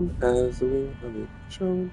as the will of it shown.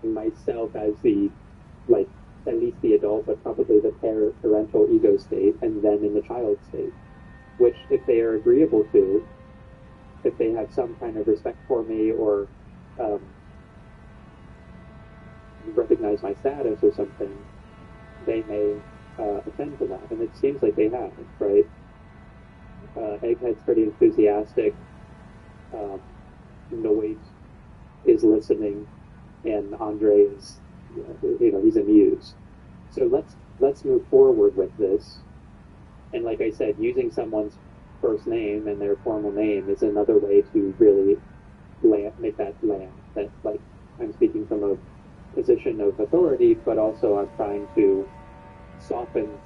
Myself as the like at least the adult, but probably the parental ego state, and then in the child state. Which, if they are agreeable to, if they have some kind of respect for me or um, recognize my status or something, they may attend to that. And it seems like they have, right? Egghead's pretty enthusiastic. Um, Noise is listening, and Andre is, he's amused. So let's move forward with this. And like I said, using someone's first name and their formal name is another way to really make that land. That like I'm speaking from a position of authority, but also I'm trying to soften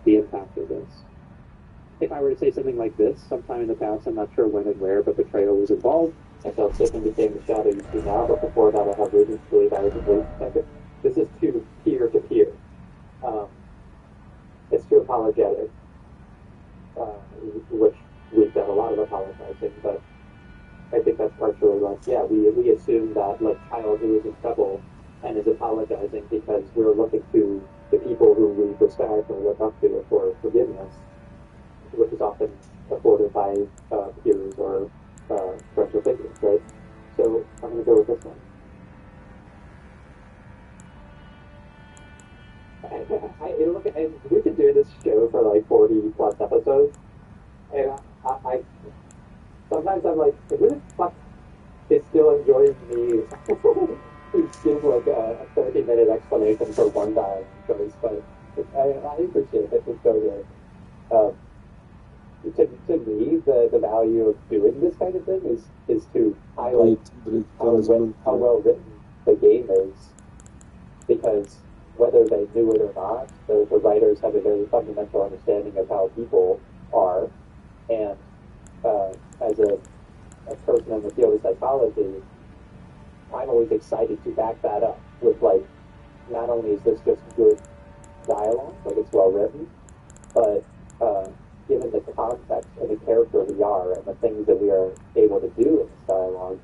the impact of this. If I were to say something like this, sometime in the past, I'm not sure when and where, but betrayal was involved. I felt sick and became the shadow you see now, but before that, I have reason to believe I was a police detective. This is too peer to peer. Um, it's too apologetic, which we've done a lot of apologizing, but I think that's partially like, yeah, we assume that like child who is in trouble and is apologizing because we're looking to the people who we respect or look up to for forgiveness, which is often afforded by peers or parental figures, right? So I'm going to go with this one. We could do this show for like 40 plus episodes, and I sometimes I'm like, who the fuck is still enjoying me? It's just like a 30-minute explanation for one guy's choice, but I appreciate that it's so good. Um, to me, the value of doing this kind of thing is to highlight how well written the game is, because whether they knew it or not, the writers have a very fundamental understanding of how people are, and as a person in the field of psychology, I'm always excited to back that up with like, not only is this just good dialogue, like it's well written, but given the context and the character we are and the things that we are able to do in this dialogue,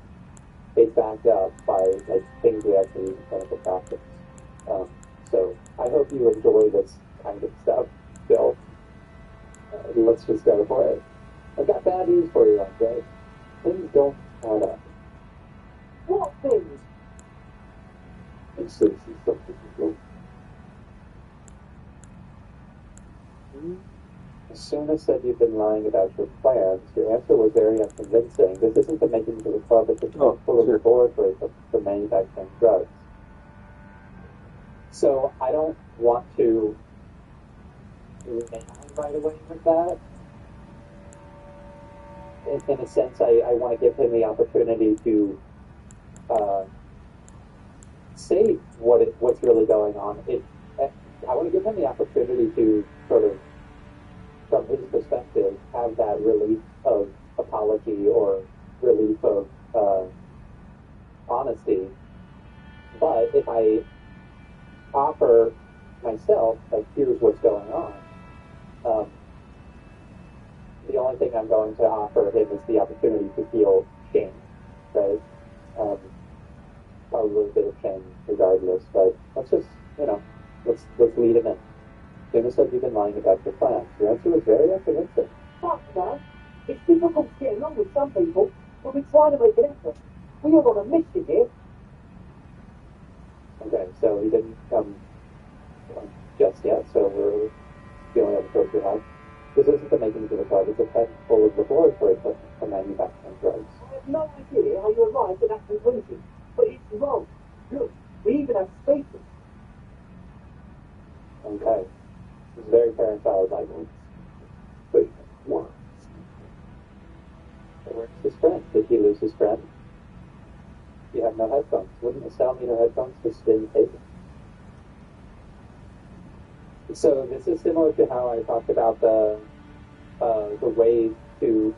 it's backed up by like things we actually use in clinical practice. So I hope you enjoy this kind of stuff, Bill. Let's just go for it. I've got bad news for you, Andre. Things don't add up. What things? It's something. As soon as said you've been lying about your plans, your answer was very unconvincing. This isn't to make it into the club, it's a full of laboratory for manufacturing drugs. So I don't want to nail right away with that. In a sense, I want to give him the opportunity to say what's really going on. I want to give him the opportunity to sort of, from his perspective, have that relief of apology or relief of honesty. But if I offer myself, like, here's what's going on, the only thing I'm going to offer him is the opportunity to feel shame, right? Probably a bit of shame regardless, but let's just you know, let's lead him in. Jimmy said you've been lying about your plans. Your answer was very optimistic. Fuck that. It's difficult to get along with some people, but we try to make an effort. We are on a mission here. Okay, so he didn't come just yet, so we're the only other choice we have. This isn't the makings of a club, it's a pen full of laboratory equipment for manufacturing drugs. I have no idea how you arrived at that conclusion, but it's wrong. Look, we even have speakers. Okay. This is very fair and valid language. They want. So where's his friend? Did he lose his friend? You have no headphones. Wouldn't a sound meter headphones just spin tape? So this is similar to how I talked about the way to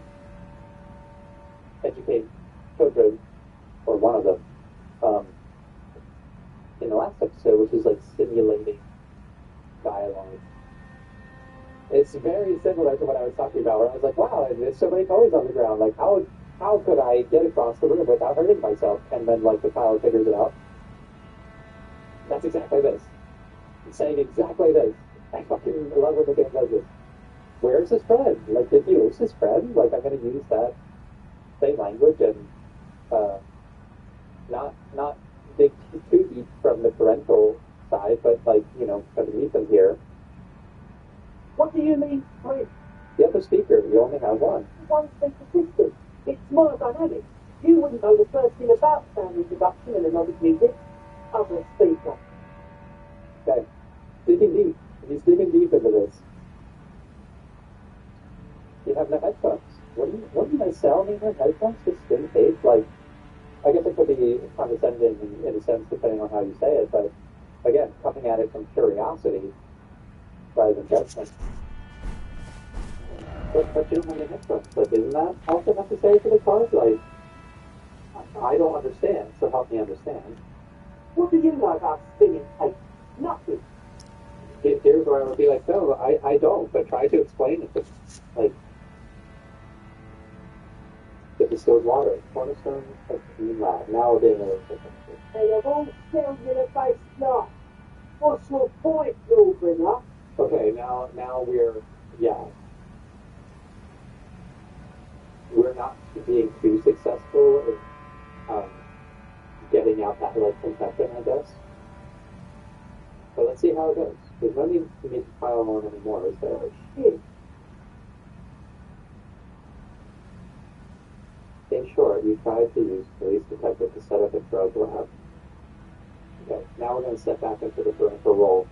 educate children, or one of them, in the last episode, which is like simulating dialogue. It's very similar to what I was talking about, where I was like, wow, there's so many toys on the ground. Like, how could I get across the room without hurting myself? And then, like, the child figures it out. That's exactly this. It's saying exactly this. I fucking love when the game does this. Where's his friend? Like, did he lose his friend? Like, I'm going to use that same language and not dig too deep from the parental side, but, like, you know, kind of meet them here. What do you mean, friend? The other speaker, you only have one. One speaker system. It's more dynamic. You wouldn't know the first thing about sound introduction and melodic music. Other speaker. Okay. Digging deep. He's digging deep into this. You have no headphones. What do you sell me with headphones to spin tape? Like, I guess it could be condescending in a sense, depending on how you say it, but again, coming at it from curiosity rather than judgment. But you don't have any headphones. Like, isn't that also necessary for the cars? Like, I don't understand, so help me understand. What do you know about spinning tape? Nothing. Here's where I would be like, no, I don't, but try to explain it to me. Like, the distilled water, cornerstone of clean lab. Now they're They have all sound in a base life. What's your point, Lawbringer? okay, now we're not being too successful in getting out that like confession, I guess. But let's see how it goes. There's no need for me to pile on anymore, is there? Oh, shit. In short, you tried to use police detective to set up a drug lab. Okay, now we're going to step back into the parental role.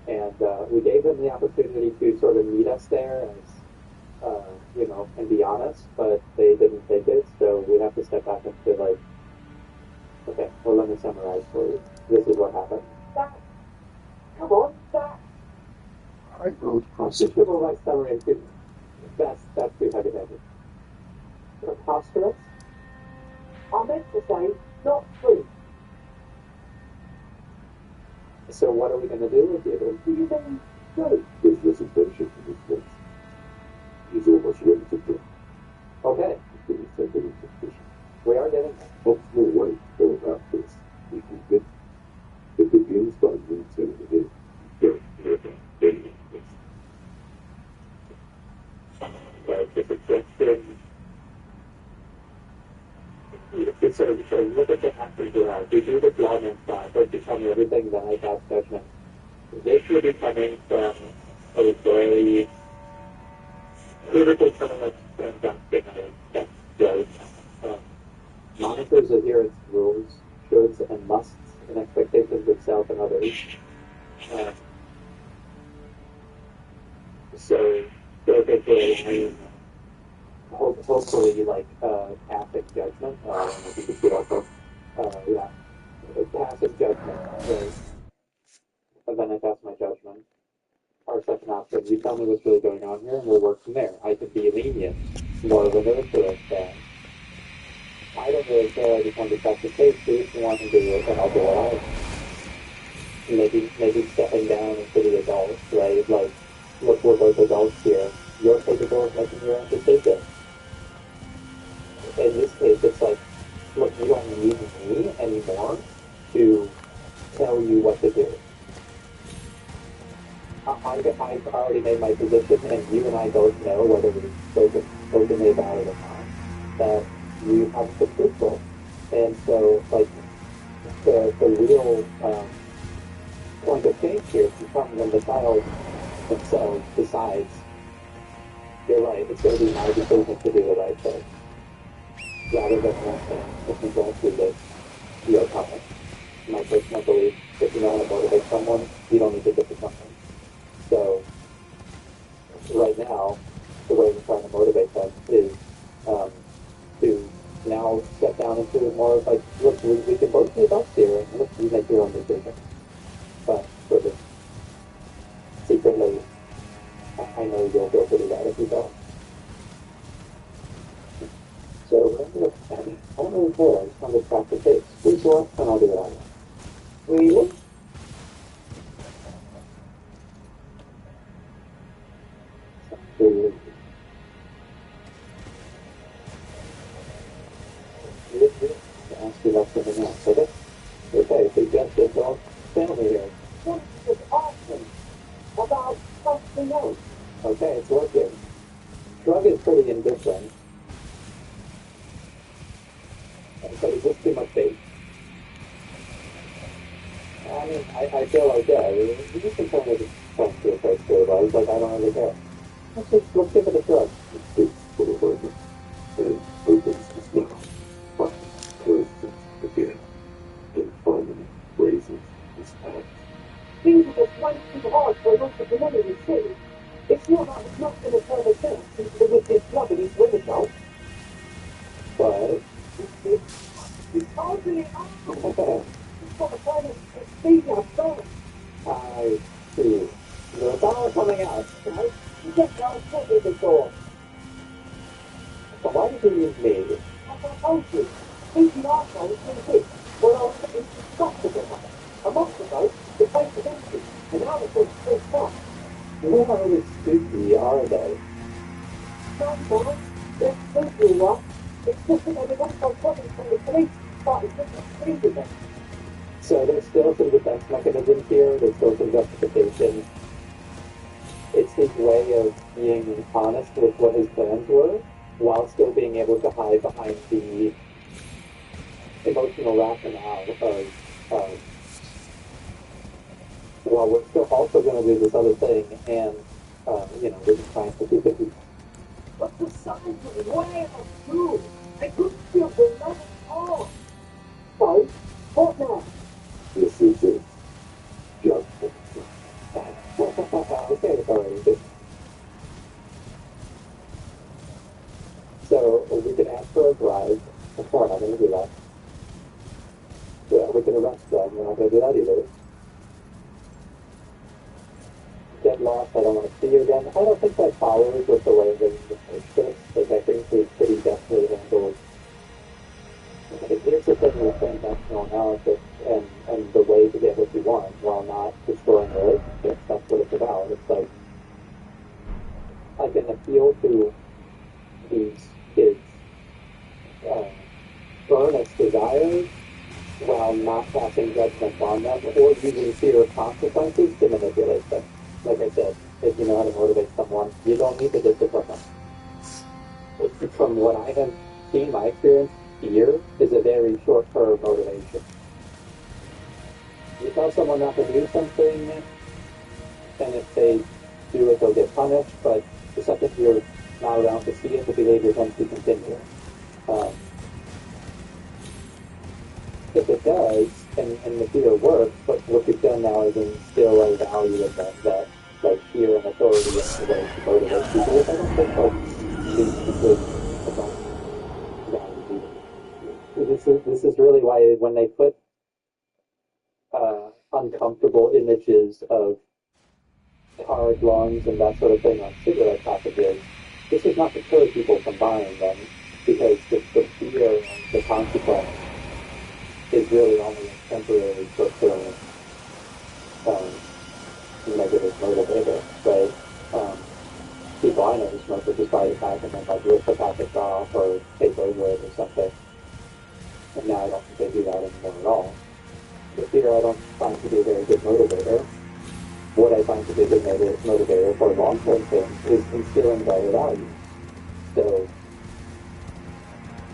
And we gave them the opportunity to sort of meet us there as, you know, and be honest, but they didn't take it, so we have to step back into like, okay, well, let me summarize for you. This is what happened. That. Come on, that. I wrote Just prosecutor. give a right summary. That's too heavy-handed. Preposterous? I meant to say, not true. So what are we going to do with you? Do you mean true? There's less attention to this place. He's almost ready to go. Okay, There is something suspicious. we are getting there. What's no way to go about this? We can get. It begins by me telling him, don't care about any of this. If it's just so look at the actors around. We do this long and flat, but you tell me everything that I pass judgment. This would be coming from a very critical criminal transaction that does monitors adherence to rules, shoulds and musts, and expectations of self and others. So basically, hopefully, like, passing judgment, I don't know if you can see that, but, yeah, passing judgment, right? And then I pass my judgment. Our second option, you tell me what's really going on here, and we'll work from there. I can be lenient, more of a nurturer than, I don't really care, I just want to touch the case, do what you want to do it, and I'll do it all. Maybe stepping down into the adults, right? Like, look, we're both adults here. You're capable of making your own decisions. In this case, it's like, look, you don't need me anymore to tell you what to do. I've already made my position, and you and I both know, whether we've spoken about it or not, that you have the truthful. And so, like, the real point of change here becomes when the child themselves decides, you're right, it's going to be my decision to do the right thing, rather than them saying, if you don't do this, you're punished. My personal belief, if you know how to motivate someone, you don't need to discipline them. So, right now, the way we're trying to motivate them is to now step down into more of like, look, we can both be adults here, and look, you make your own decision. But sort of secretly, I know you'll feel pretty bad if you don't. So, I don't really care. I just want to track the pace. Please work, and I'll do it on Really? you. To ask you about something else, okay? Okay, suggested don't fail me here. What is awesome about something else? Okay, it's working. Shrug is pretty indifferent. But is this too much bait? I mean, I feel like, yeah, you just can kind of just talk to approach to it. I was like, I don't really care. Let's give it a shrug. It's full of work and opens his mouth, but closes it again, and finally raises his hand. Things are just way too hard for an entrepreneur to see. It's not like it's not going to turn a chance into with this club and his women now. But, It's hardly up. It's got a kind of speed up first. I see. There's all coming out, right? You get no credit before. So why did you use me? As I told you, thinking arsehole is too big. Well, I was indestructible. A month ago, the place was empty, and now it's all straight up. They're not really spooky, are they? Sometimes, they're simply what? It's just that they don't go talking from the police started looking things again. So there's still some defense mechanisms here, there's still some justification. It's his way of being honest with what his plans were, while still being able to hide behind the emotional rationale of well, we're still also going to do this other thing, and, we're just trying to keep it. But the signs were way off too. I couldn't feel the love at all. So, what now? This is it. Judgment. Okay, it's already good. So we can ask for a drive. We're not going to do that. Yeah, we can arrest them. We're not going to do that either. Get lost. I don't want to see you again. I don't think that follows with the way they approach this. Like, I think we pretty deftly handled. Here's the thing with transactional analysis and the way to get what you want while not destroying relationships. That's what it's about. It's like I can appeal to these kids' earnest desires while not passing judgment on them or using fear of consequences to manipulate them. Like I said, if you know how to motivate someone, you don't need to discipline them. From what I have seen, my experience, fear is a very short-term motivation. You tell someone not to do something, and if they do it, they'll get punished, but the second you're not around to see it, the behavior tends to continue. If it does, and the fear works, but what you've done now is instill a value in them that, like, fear and authority is the way to motivate people, which I don't think leads to good values either. This is really why when they put uncomfortable images of hard lungs and that sort of thing on cigarette packages, this is not to deter people from buying them, because the fear and the consequence is really only a temporary short-term negative motivator, right? People I know who smoke would just buy the pack and then like rip the package off or take over it or something. And now I don't think they do that anymore at all. The fear I don't find to be a very good motivator. what I find to be a big motivator for long-term things is instilling better values. So,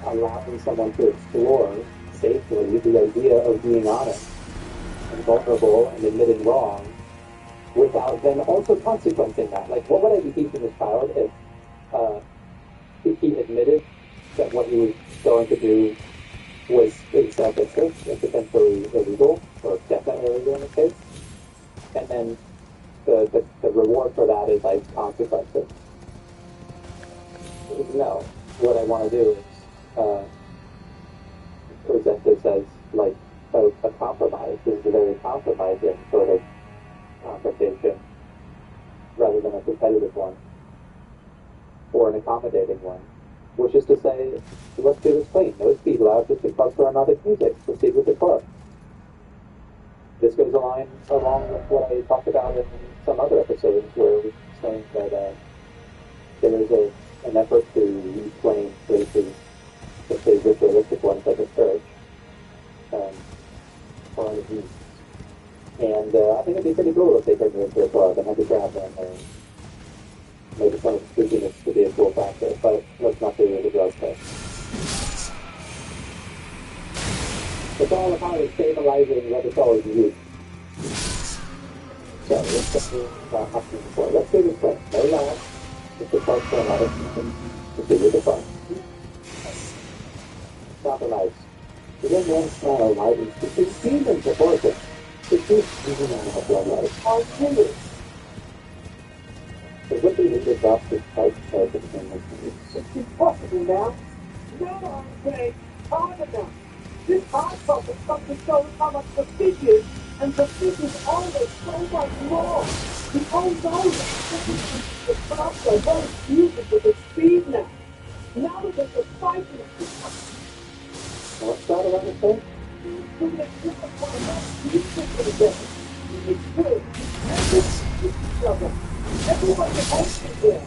allowing someone to explore safely the idea of being honest and vulnerable and admitting wrong without then also consequencing that. Like, what would I be teaching this child if he admitted that what he was going to do was in self-interest and potentially illegal, or definitely illegal in this case, and then the reward for that is like consequences. No, what I want to do is present this as like a compromise. This is a very compromising sort of confrontation rather than a competitive one or an accommodating one, which is to say, let's do this clean. No speed loud, just the club's aromatic music. Proceed with the club. This goes along with what I talked about in some other episodes where we were saying that there is an effort to reclaim spaces, especially ritualistic ones like a church, for other means. And I think it'd be pretty cool if they bring me into a club and I could grab them and maybe some of the spookiness to be a cool factor, but let's not do the drug thing. It's all about stabilizing what it's always used. So let's get the option before. Let's do this thing. No lag. Just the club for a lot of people. Let's do the fun. Stop and ice. The young man's smile widens to 16 and proportion. The truth even on the blood light are tenders. The whippy leader drops his tight head between his knees. It's impossible now. No, I'm saying hard enough. This hard topic comes to show how much the fish is, and the fish is always so much more. The old knowledge the clubs are very beautiful with the speed now. Now that the fighting What's that about the thing? Everybody hates it here.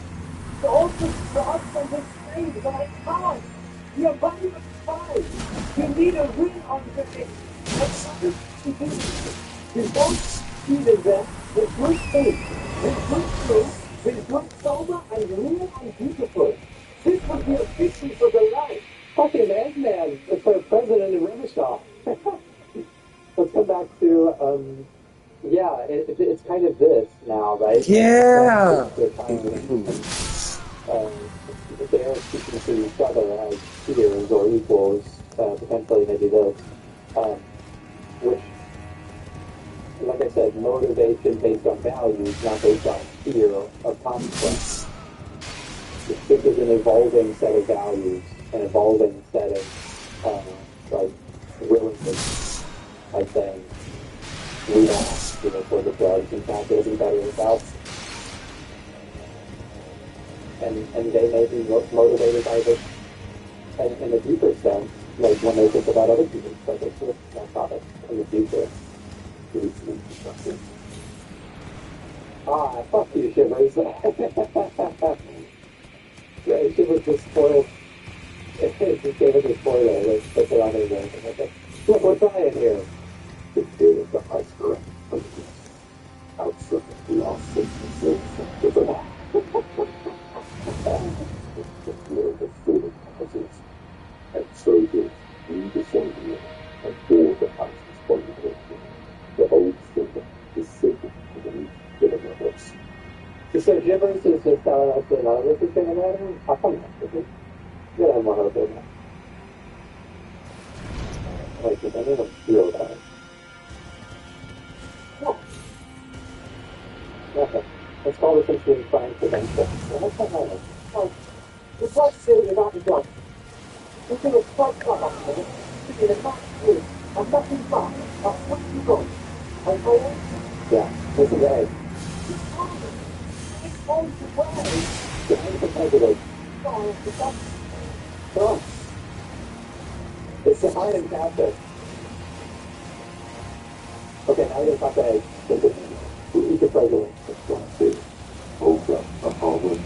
The also starts on this thing like time. You're running with time. You need a win on the thing. You don't see the rest with good faith, with good truth, with good sober and real and beautiful. This would be a victory for the life. Fucking Eggman for president in Remishaw. Let's come back to, it's kind of this now, right? Yeah! They're speaking to each other as peers or equals, potentially maybe this, which, like I said, motivation based on values, not based on fear of consequence. This is an evolving set of values, an evolving set of, willingness, like saying, we don't have to for the drugs, in fact, it'll be better without. And they may be motivated by this in a deeper sense, like when they think about other people's subjects with narcotics in the future. Fuck you, Shivers. Yeah, Shivers just spoiled. Just gave us a spoiler. Let's put it on there. Okay. Look, we're trying here. The day of the iceberg. Outside the lost sentences of the the freedom houses. And so did we descend and bore the houses from the nation. The old freedom is sinking beneath the universe. So Shivers is just telling us that none of this is going to matter? How come that? You're going to have more hope in that. Like, does anyone feel that? No. Nothing. Let's call this into trying prevention. Well, what's that matter? Well, the first series is not done. This is a first club up there. This is a match with a nothing back. That's what you got. And all Yeah, this is A. it's all the way. The A for president. Oh, the best. Oh. It's the high and Catholic. Okay, now you're talking A. Who's the president? Hold up, Apollo.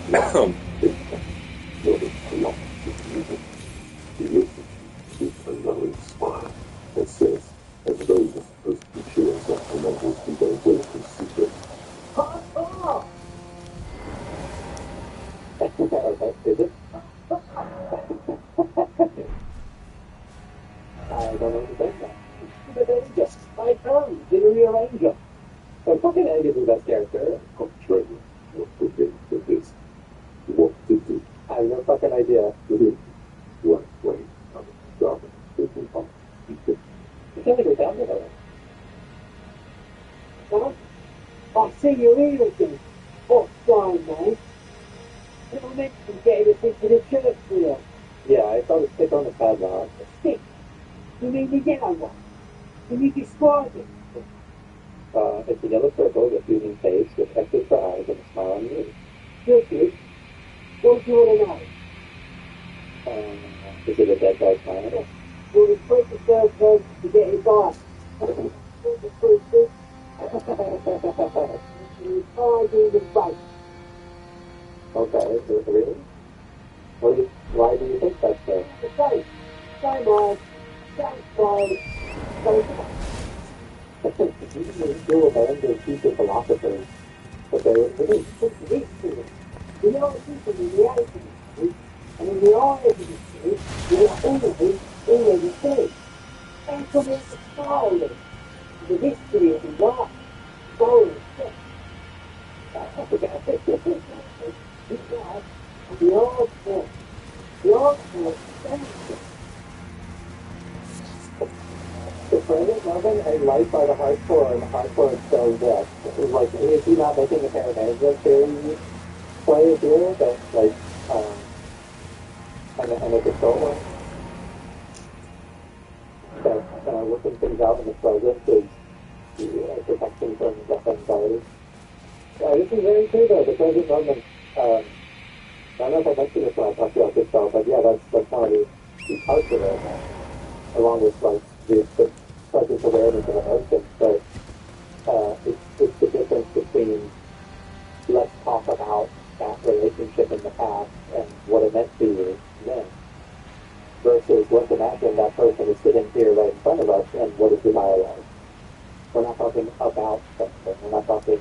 He listens, keeps a knowing smile, and says, as though the supposed to be sure that the levels be their work in secret, is it? I don't know what to think now. But then just my own, did a rearranger. So fucking Egg is the best character. I'm training for this. What to do? I have no fucking idea. Right way. I'm dropping. Thinking on. I feel like we found it already. Huh? I see you're here again. What's going, man? Never mentioned getting us into the church wheel. Yeah, I saw the stick on the padlock. A stick? You mean the yellow one? Can you describe it? It's a yellow circle with fusing face with X's for eyes and a smile on the ears. Good. What do you want to know? Is it a dead guy's smile? Well, the first the third person to get his eye. The first is you find in the face. Okay, so really? Why do you think that's there? The face. Same eyes, same clothes, same You were banned as future philosophers. But they were really You know what people in reality is, and in the eyes of the street, you're already said. And come in the slowly, the history of the life, slowly, the old book, the president loving a life by the hardcore and the hardcore is so dead. It's like, is he not making a pair of management theory play here that, like, and a control one? That working things out in the present is protection from death anxiety. This is very true though. The present moment, I don't know if I mentioned this when I talked about this though, but yeah, that's one of the parts of it, along with like the present awareness of emotion. But it's the difference between let's talk about that relationship in the past and what it meant to you then, versus let's imagine that person is sitting here right in front of us and what is the dialogue. We're not talking about something. We're not talking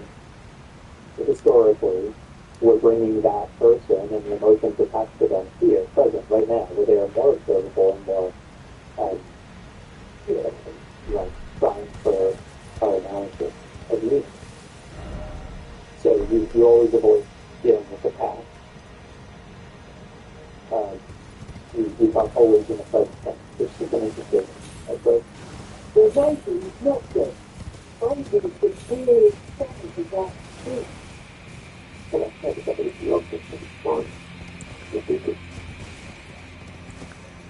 historically. We're bringing that person and the emotions attached to them here, present, right now, where they are more observable and more, like, trying for our analysis of meaning. So you always avoid dealing with the past. We talk always in the present tense. It's just an interesting approach. The writing is not good. Writing is the really expensive of that thing. Well, everybody's loved it and it's fun.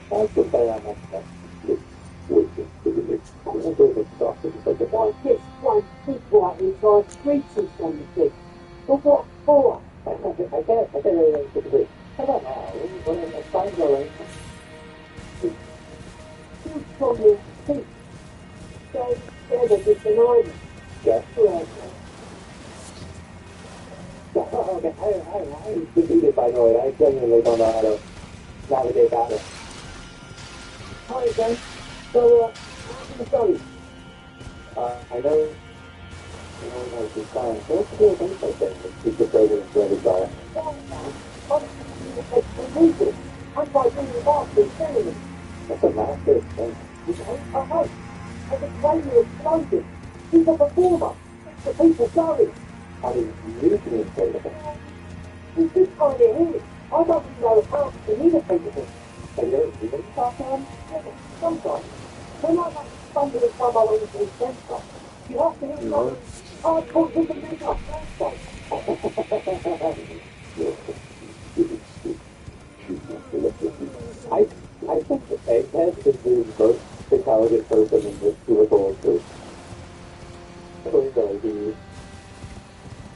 That's the thing I must say. Waiting for the next I'm going to do this stuff. It's like a Like this one people out inside creatures on the thing. But what for? I can't really disagree. How about now? When a sign going, Who's from your feet? So instead of this annoying. yeah. Right. Okay, I'm defeated by noise. I genuinely don't know how to navigate that. Hi again. So, how's it going? I know how to sign. What's the deal with things like that? Keep the president ready, sorry. I'm by doing the master's ceremony. That's a master's thing. I hope. I can play you exploded. He's a performer. The people going. How do you communicate with him? He's this kind of here. I don't even know how to communicate with him. So you're even Sometimes, sometimes. They're not like stumbling someone into the center. You have to hit someone. Oh, I can't think of this up. I think that Egghead is the most intelligent person in this political group. Clearly,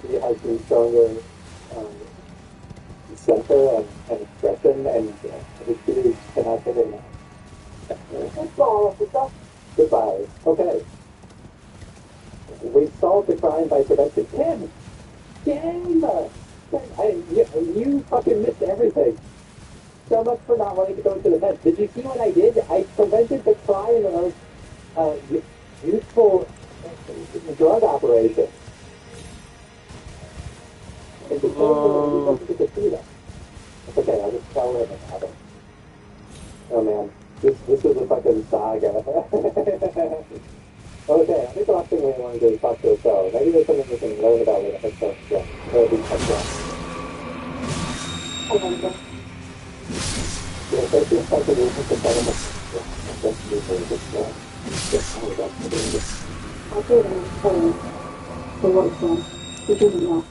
he has the stronger center and expression, and his theories cannot fit in that. Goodbye, officer. Goodbye. Okay. We solved the crime by prevention. Tim! You fucking missed everything. So much for not wanting to go to the vet. Did you see what I did? I prevented the crime of youthful drug operation. And the It's okay, I'll just tell him about it. Oh man, this is a fucking saga. Okay, I think the last thing we want to do is talk to a show. Maybe there's something we can learn about with a headstone show. Or at least headstone. I wonder. Yeah, there's just like a reason to tell them. That's usually just, just how that's the thing. I do understand. For what it's done. He didn't know.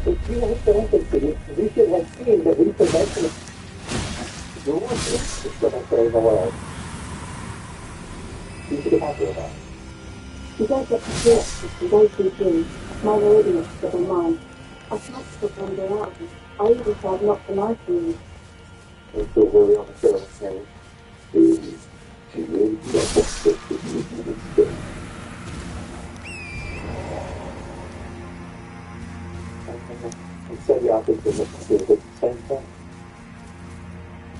If you had fantasy, you should have seen that we prevented the worst experimenter in the world. You should be happy with that. You don't get to hear it. You don't see things. My radius of mine. I can't put one day out of it. I even tried not to lie to you. And so really on the show saying, She really does expect to be instead. and so the opposite of the same thing.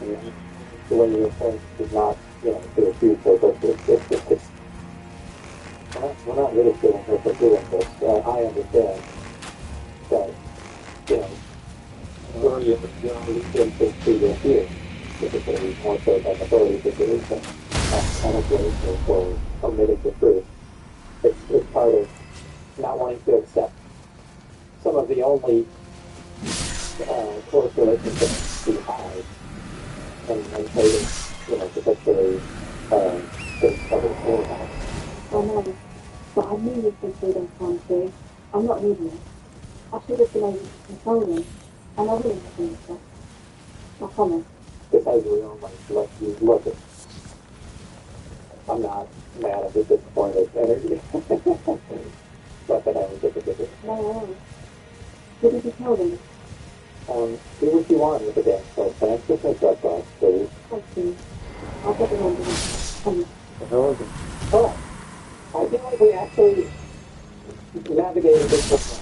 And the way you're saying is not, to the future, but it's we're not ridiculing her for doing this. I understand that, we're into your fear, typically more so than authority situation, manipulation for omitting the truth. It's part of not wanting to accept some of the only close relationships we have, and trading, potentially getting trouble for that. I know. But I knew you'd been through them times too. I'm not needing it. I should have been able to control them. And I will have been stuff. I promise. Because we don't let you look at. I'm not mad at the disappointed energy. But then I was disappointed. No. What did you tell them? Do what you want with the damn show. Thanks for the drug box, please. Thank you. I'll get around to that. Promise. Oh, I feel like we actually navigated this before.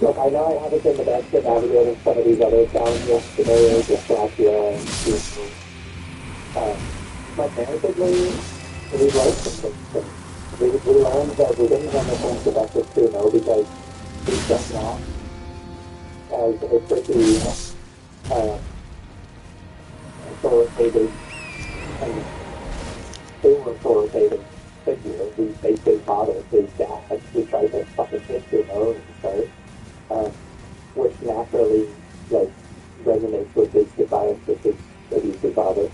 Look, I know I haven't been the best at navigating some of these other challenges, scenarios, dyslexia, and but narratively, we learned some things. We learned that we didn't have the most productive to know because we stepped off as a pretty authoritative and authoritative figure. We faced his father, his dad. We tried to fucking hit your own start, which naturally resonates with his defiance with his abusive father.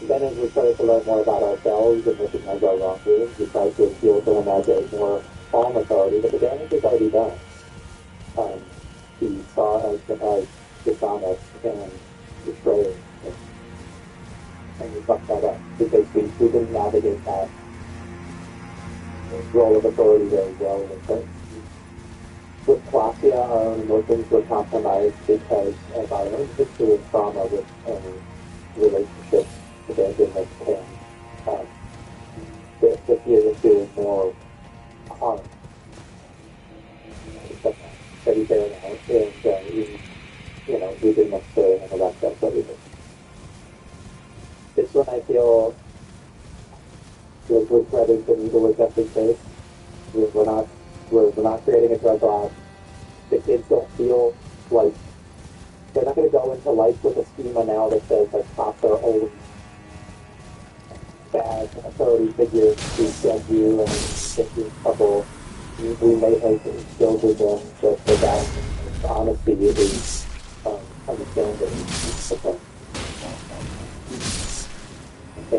Then as we started to learn more about ourselves and recognize our wrongdoings, we tried to appeal to him as a more calm authority, but the damage is already done. He saw us as dishonest and betraying, and we fucked that up because we didn't navigate that role of authority very well. With Claudia, our own emotions were compromised because of our own history of trauma with relationships, abandonment, and the fear of doing more harm. That he's there now, and we didn't necessarily have that stuff that we did. This one I feel we're threading the needle with justice face. We're not creating a drug lab. The kids don't feel like they're not going to go into life with a schema now that says cops are always bad authority figures who judge you and get you in trouble. We may have instilled in them that the value of honesty is understanding. Okay. And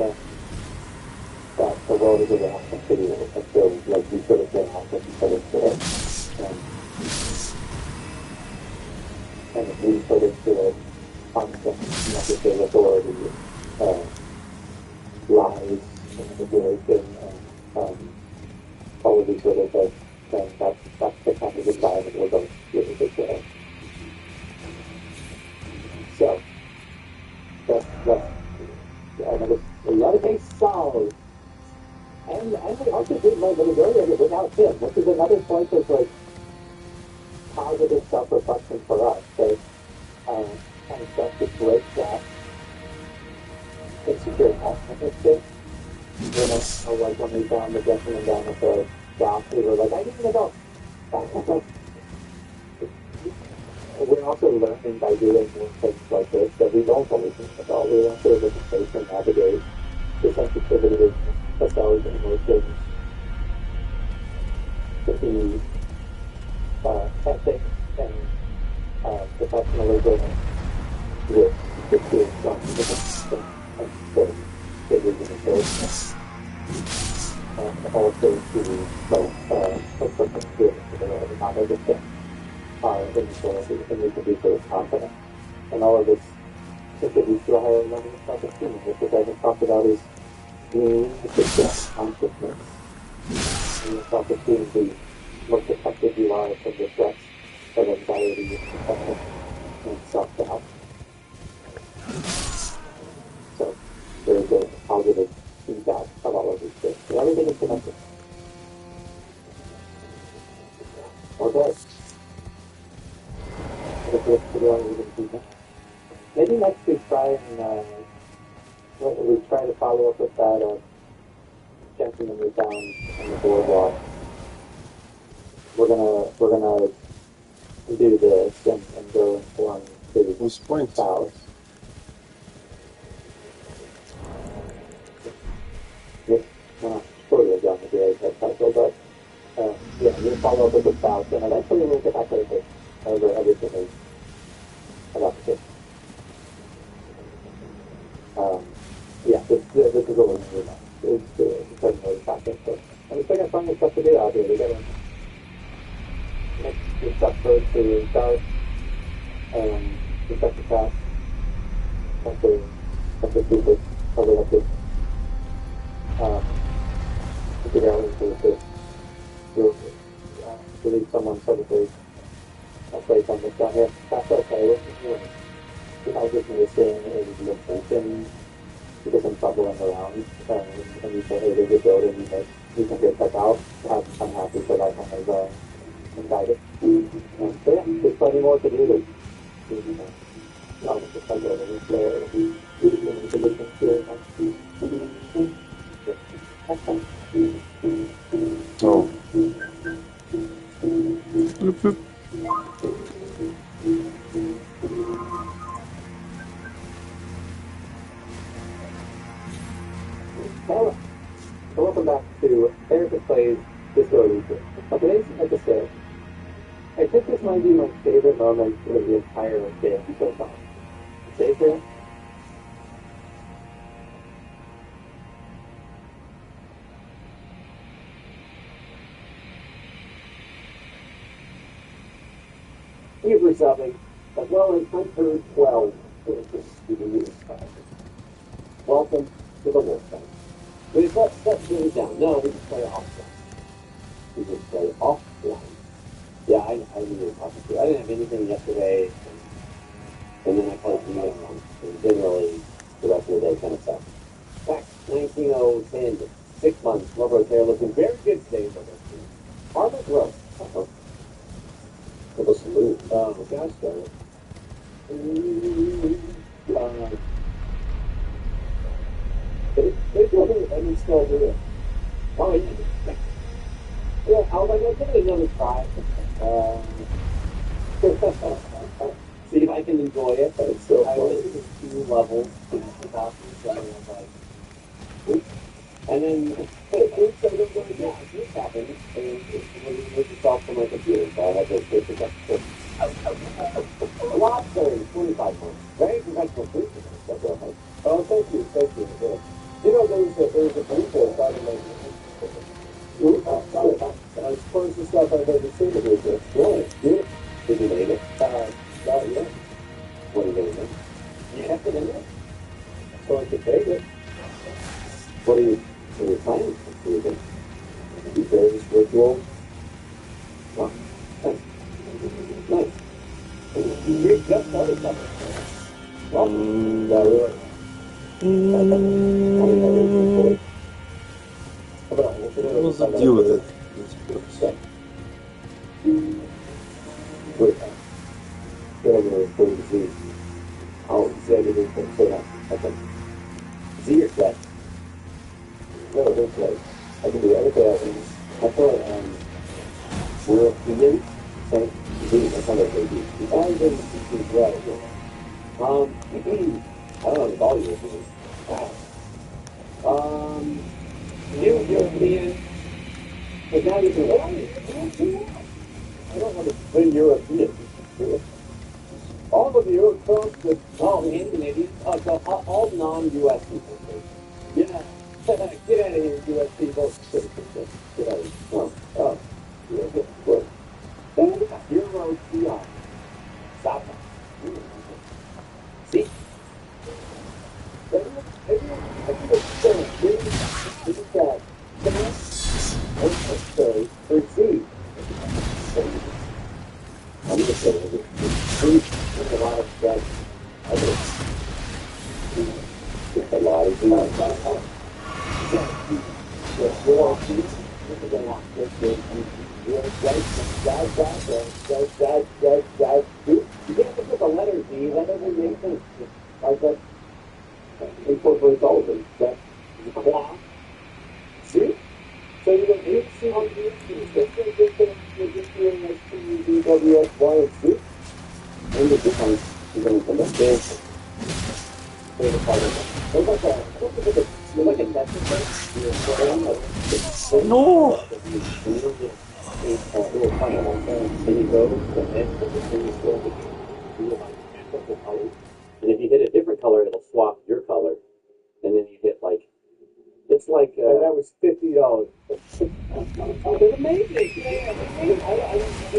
that the world is a reaction to you, and so you should have been honest, you should have been. And if we put into a constant necessary authority, lies, manipulation, and all of these sort of things, then that's the kind of environment we're going to live in. So, that's another case solved. And we also did the majority of it without him, which is another point of positive self-reflection for us. That kind of stuff to break that insecure attachment instinct Like when we found the gentleman down at the shop, we were like, I need an adult. We're also learning by doing more things like this that we don't always think about. We learn sort of the space and navigate the sensitivity of ourselves and emotions to be ethics and professionalism with being done and so figures in the face. And also to put something good into the world and not understand our inability and we can be sort of confident. And all of this contributes to a higher level of self-esteem, which I just talked about is being the self-consciousness and your self-esteem, the more protected you are from the threats of anxiety, depression, and self-doubt. So there's a positive feedback of all of these things. And everything is connected. Okay. Maybe next we try and we try to follow up with that gentleman we found on the boardwalk. We're gonna do this and go inform Who's his point? spouse. Yes, totally done with the title, but yeah, we'll follow up with the spouse and eventually we'll get back to it over everything is about the case. Yeah, this is a little new enough. It's doesn't really practice, but we still got plenty of stuff to do out here. We gotta make the stuff first to start, respect the past, have to keep it, probably have to, figure out ways to release someone so that they place on this down here. That's okay. I just need to stay in the attention because I'm troubling around, and you say, hey, there's a building, you can go check out. I'm happy for that kind of guidance. So yeah, there's plenty more to do. Just like Oh. Bloop, bloop. So welcome back to Therapist Plays Disability. On today's episode, I think this might be my favorite moment of the entire game so far. Safe here? Thank you for subbing, as well as Hunter 12 for giving me this time. Welcome to the Wolfpack. We just let things down. No, we just play offline. We just play offline. Yeah, I knew you were talking to. I didn't have anything yesterday, and then I played the other one. And generally, the rest of the day kind of sucked. Back 1910, 6 months, Lobo's hair looking very good today for this team. Armor growth. For the salute. Oh, gosh, darn it. There's nothing I can still do it. Oh, yeah. Yeah, I was like, I'll give it another try. See if I can enjoy it. It's so I was in 2 levels without something. I was like, oops. And then, oops, I was like, yeah, this happened. And it was yourself from my computer, so I had to switch it up. Lobster, 25 months. Very professional food for myself. Oh, thank you. Yeah. You know, there was a brief that started like, as far as the stuff I've ever seen of it, right? Yeah. Did you name it? Not yet. What do you name it? You have to name it. So I could take it. What are you planning to do? Be very ritual. Wow. Nice. We just started something. Well, really. What was the deal with it? Z or Z? No, don't play. I can do everything else. I thought, European, Saint, that's how they say it. The Elden is right. I don't know what all Europeans. New European, but now you can, I don't want to bring European. All of you folks with and Canadians, so all non-U.S. people. Yeah. Get out of here, U.S. people. Get out of here. Oh. Yeah, good. Euro Peon. Stop. See? Everyone's saying, this is that. Okay, or Z. I'm just saying, there's a lot of that. There's a lot of you can't put the letter Z, that doesn't make sense. Like that incorporates all of them. That's see? So you don't need C on D, just doing this T, D, W, X, Y, and Z. And the difference is going to come up there. No! And if you hit a different color, it'll swap your color. And then you hit like, it's like, that was $50. It's amazing.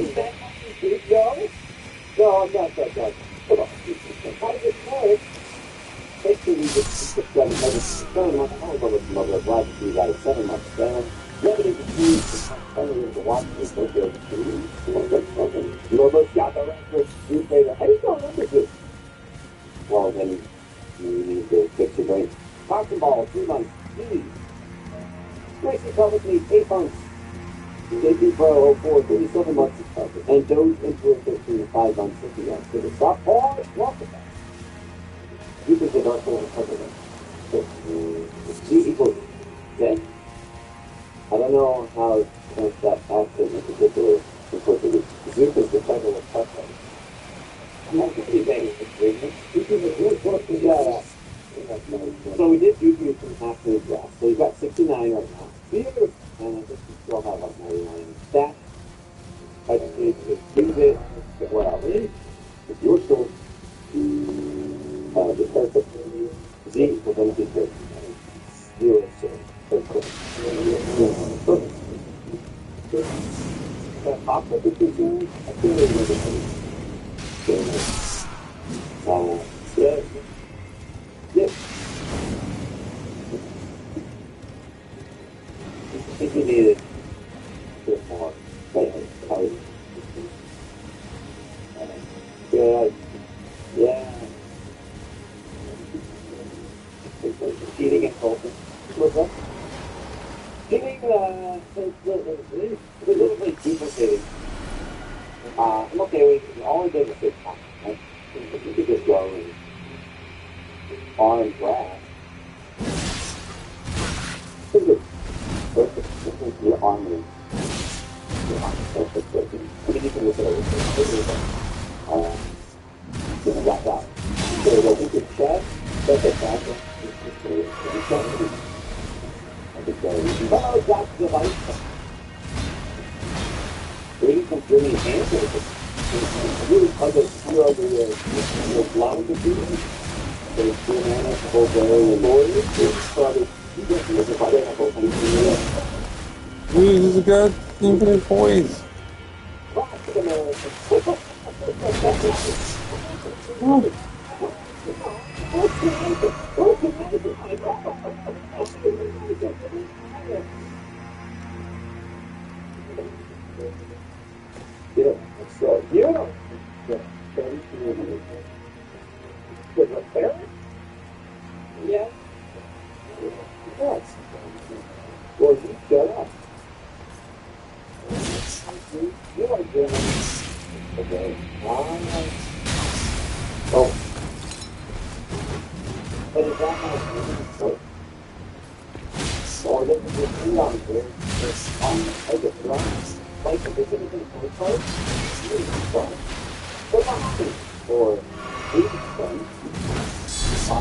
Is that no, I'm not that guy. Come on. How does it work? Basically, just got another 7 months. I don't remember some other black you guys 7 months down. Revenue between the watch is like a you almost got the reference. You say that. How do you know remember this? Well, then you need to fix your brain. Talking ball, 3 months. Easy. Tracy covered me 8 months. JP Pro 04, 37 months is covered. And Doge Influence 13, 5 months, 50 months. Did it stop? Pause. Welcome back. You think the dark hole is covered. G equals 10. I don't know how that accent in particular in Portuguese. Zoop is the title of Puffin. I'm not going to be banging this yeah. So we did YouTube from half to the draft. So you've got 69 right now. And I think you still have like 99. That, I think, use it, whatever. It's your story. The perfect Z will then be good. Zero, so. Pop up the two. I feel like yeah. Yeah. I think you need it a bit more. Yeah. Yeah. Cheating and culture. What's that? Cheating, it's a little bit duplicated. I'm okay with all I did was 6 times, right? You could just go and farm grass. Your armory. I mean, you can look at it. Wrap out. So go into the chest, that's a factor. Oh, that's the light. Reading from German answers. Really under the blind computer. There's 2 mana, Bulgarian lawyers. Started. Dude, this has got infinite points. Yeah, so yeah. With a parent? Yeah. Yes. Well, you shut up. You are doing okay. Oh. But is that not on here. I get drums. Like, if it's anything for card, it's fun. What happened? Or, it's fun. So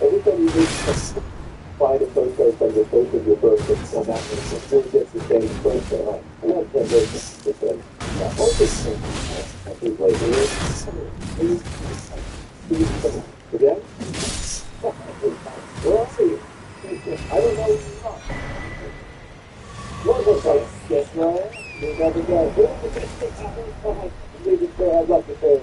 every time you reach fly the first card from the first of your birth, it's so that it gets the same first card. Right? And that's the first because that focus I think like again? Where are you? I don't know where you are. What was I? Yes, right? You never go. Leave it there. I'd love to say it.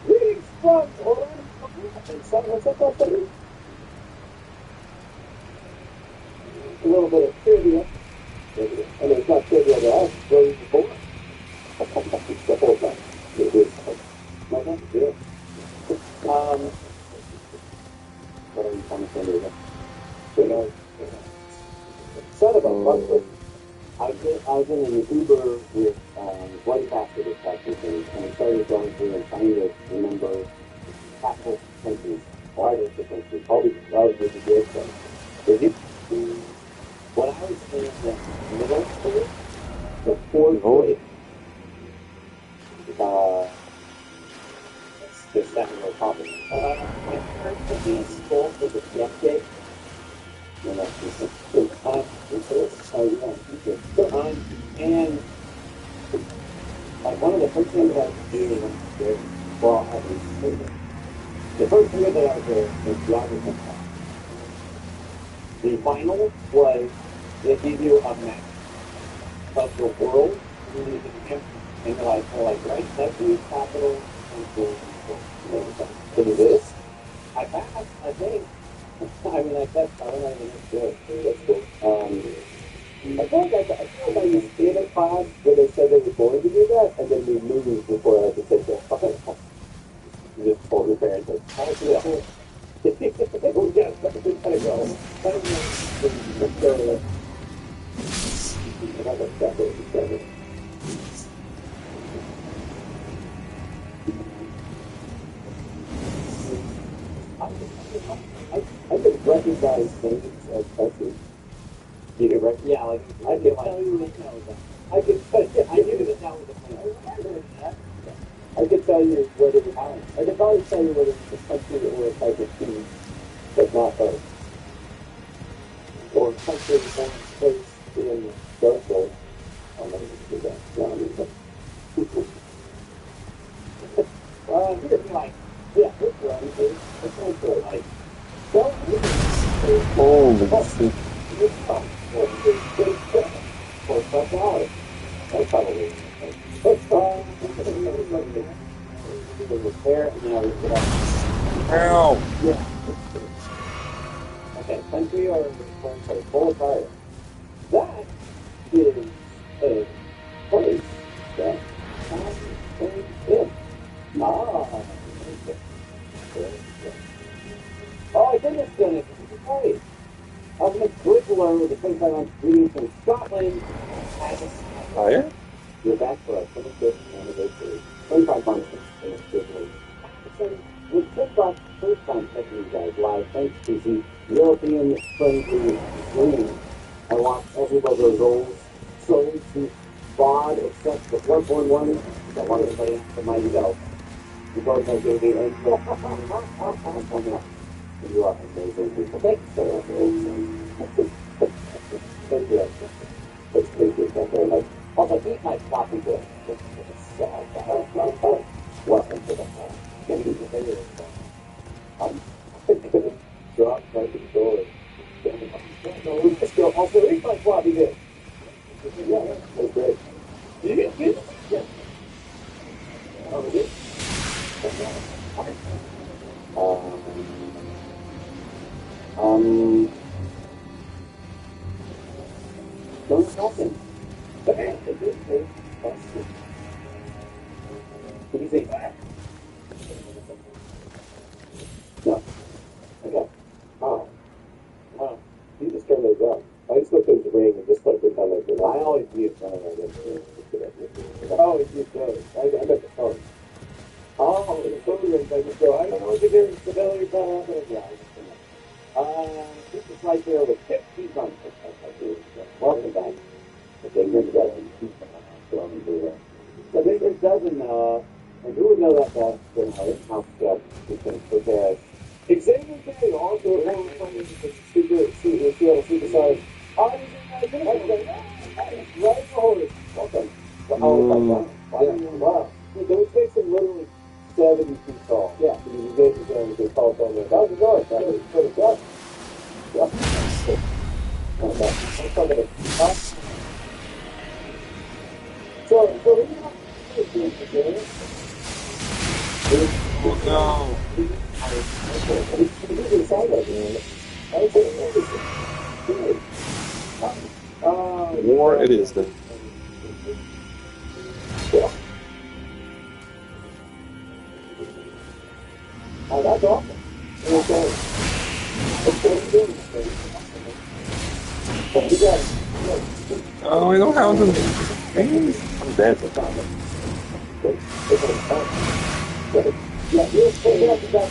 Greetings from Orlando. What's up, buddy? A little bit of trivia. And it's not trivia to us, where you were born. The whole time. It is. Might not be it. What are you trying to say here? You know, son of a bucket. I was in an Uber with one pastor this past weekend, and I started going through and trying to remember capital countries, artists of countries, all these loves with the great thing. Did you? When I was in middle school, the fourth grade, this second real topic. My parents took me to school for the update. And like one of the first things I was doing was, well, the first year that I was there was geography class. The final was they give you a map of the world, and you're like, right, country, capital, and this. I passed, I think. I mean, like that's I don't even know. That's cool. I feel like I was in a class where they said they were going to do that, and then we moved before I had to take that. Okay. You just told your parents, like, how much is that? Oh, yeah, that's a good kind of go. I could recognize things as countries. You could recognize, yeah, like, I could tell you that that. I could tell you, I knew that that was a thing. I could tell you whether it was, I could probably tell you whether it's a country or a type of food, but not both. Or a country or a place in the circle. I'll never do that. No, I mean, well, you're like, yeah, this one is a country, like, Holy shit. Ow! Yeah. Okay, country or full fire. That is a place that has been. Oh, I did this good. Hey, I was in Wicklow, the place I'm reading from Scotland. Oh, yeah? You're back for our 25th anniversary. 25 months in a Wicklow. So, we kicked off the first time checking you guys live thanks to the European friendly streaming. I watched every one of those goals sold to fraud except the 1.1 that wanted to play the Mighty Belt. You both have given me a you are amazing people. Thank you so much. Thank you. Thank you so very much. Also, eat my floppy disk. Welcome to the house. Drop my controller. Also, eat my floppy disk. Yeah, that's great. Did you get good? Yeah. Oh, we did? Don't talking. Okay. What do you think? No. Okay. Oh. Oh. You just turn those up. I just looked at the ring and just like the color. I always use one of those. I always use those. I got the color. Oh, the color rings. I just go, I don't know what to do. The color is not happening. Yeah. This is right there with 50 months. Welcome back. Okay, here's that. So this doesn't, and who would know that that's the house stuff because Xavier Day also a former playing superstar. Right forward. Welcome. Wow. Those things are literally 70 feet tall. Yeah, you guys are going to get tall on there. How's it going? Pretty good. Yeah. So we War it is then. Oh, that's awesome. Oh, I don't have them. I'm dead. Yeah, you're taking up the back.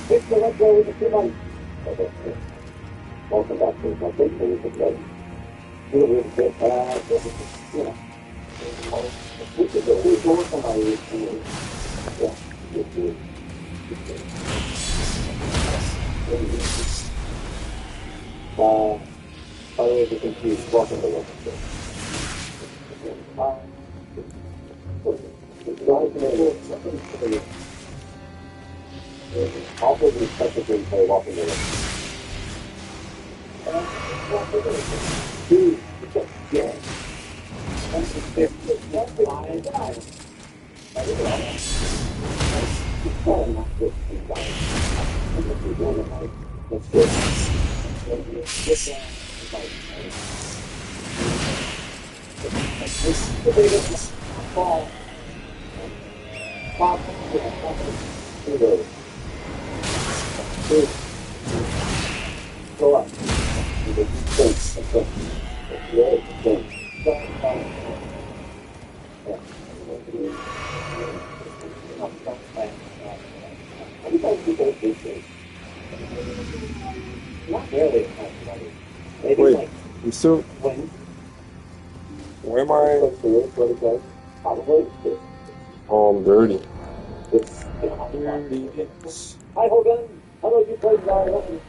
Fix the left row with the 2 months. Welcome back to my big thing with the really good. This is, you know, this is a big door for my, yeah. By the way, if you're confused, welcome to welcome. Also, the technically play walking away. Dude, yeah. The biggest ball. Pop. Go up. Not really. Wait, I'm still. Where am I? Probably. Oh, I'm dirty. Hi, Hogan. How about you play Zion?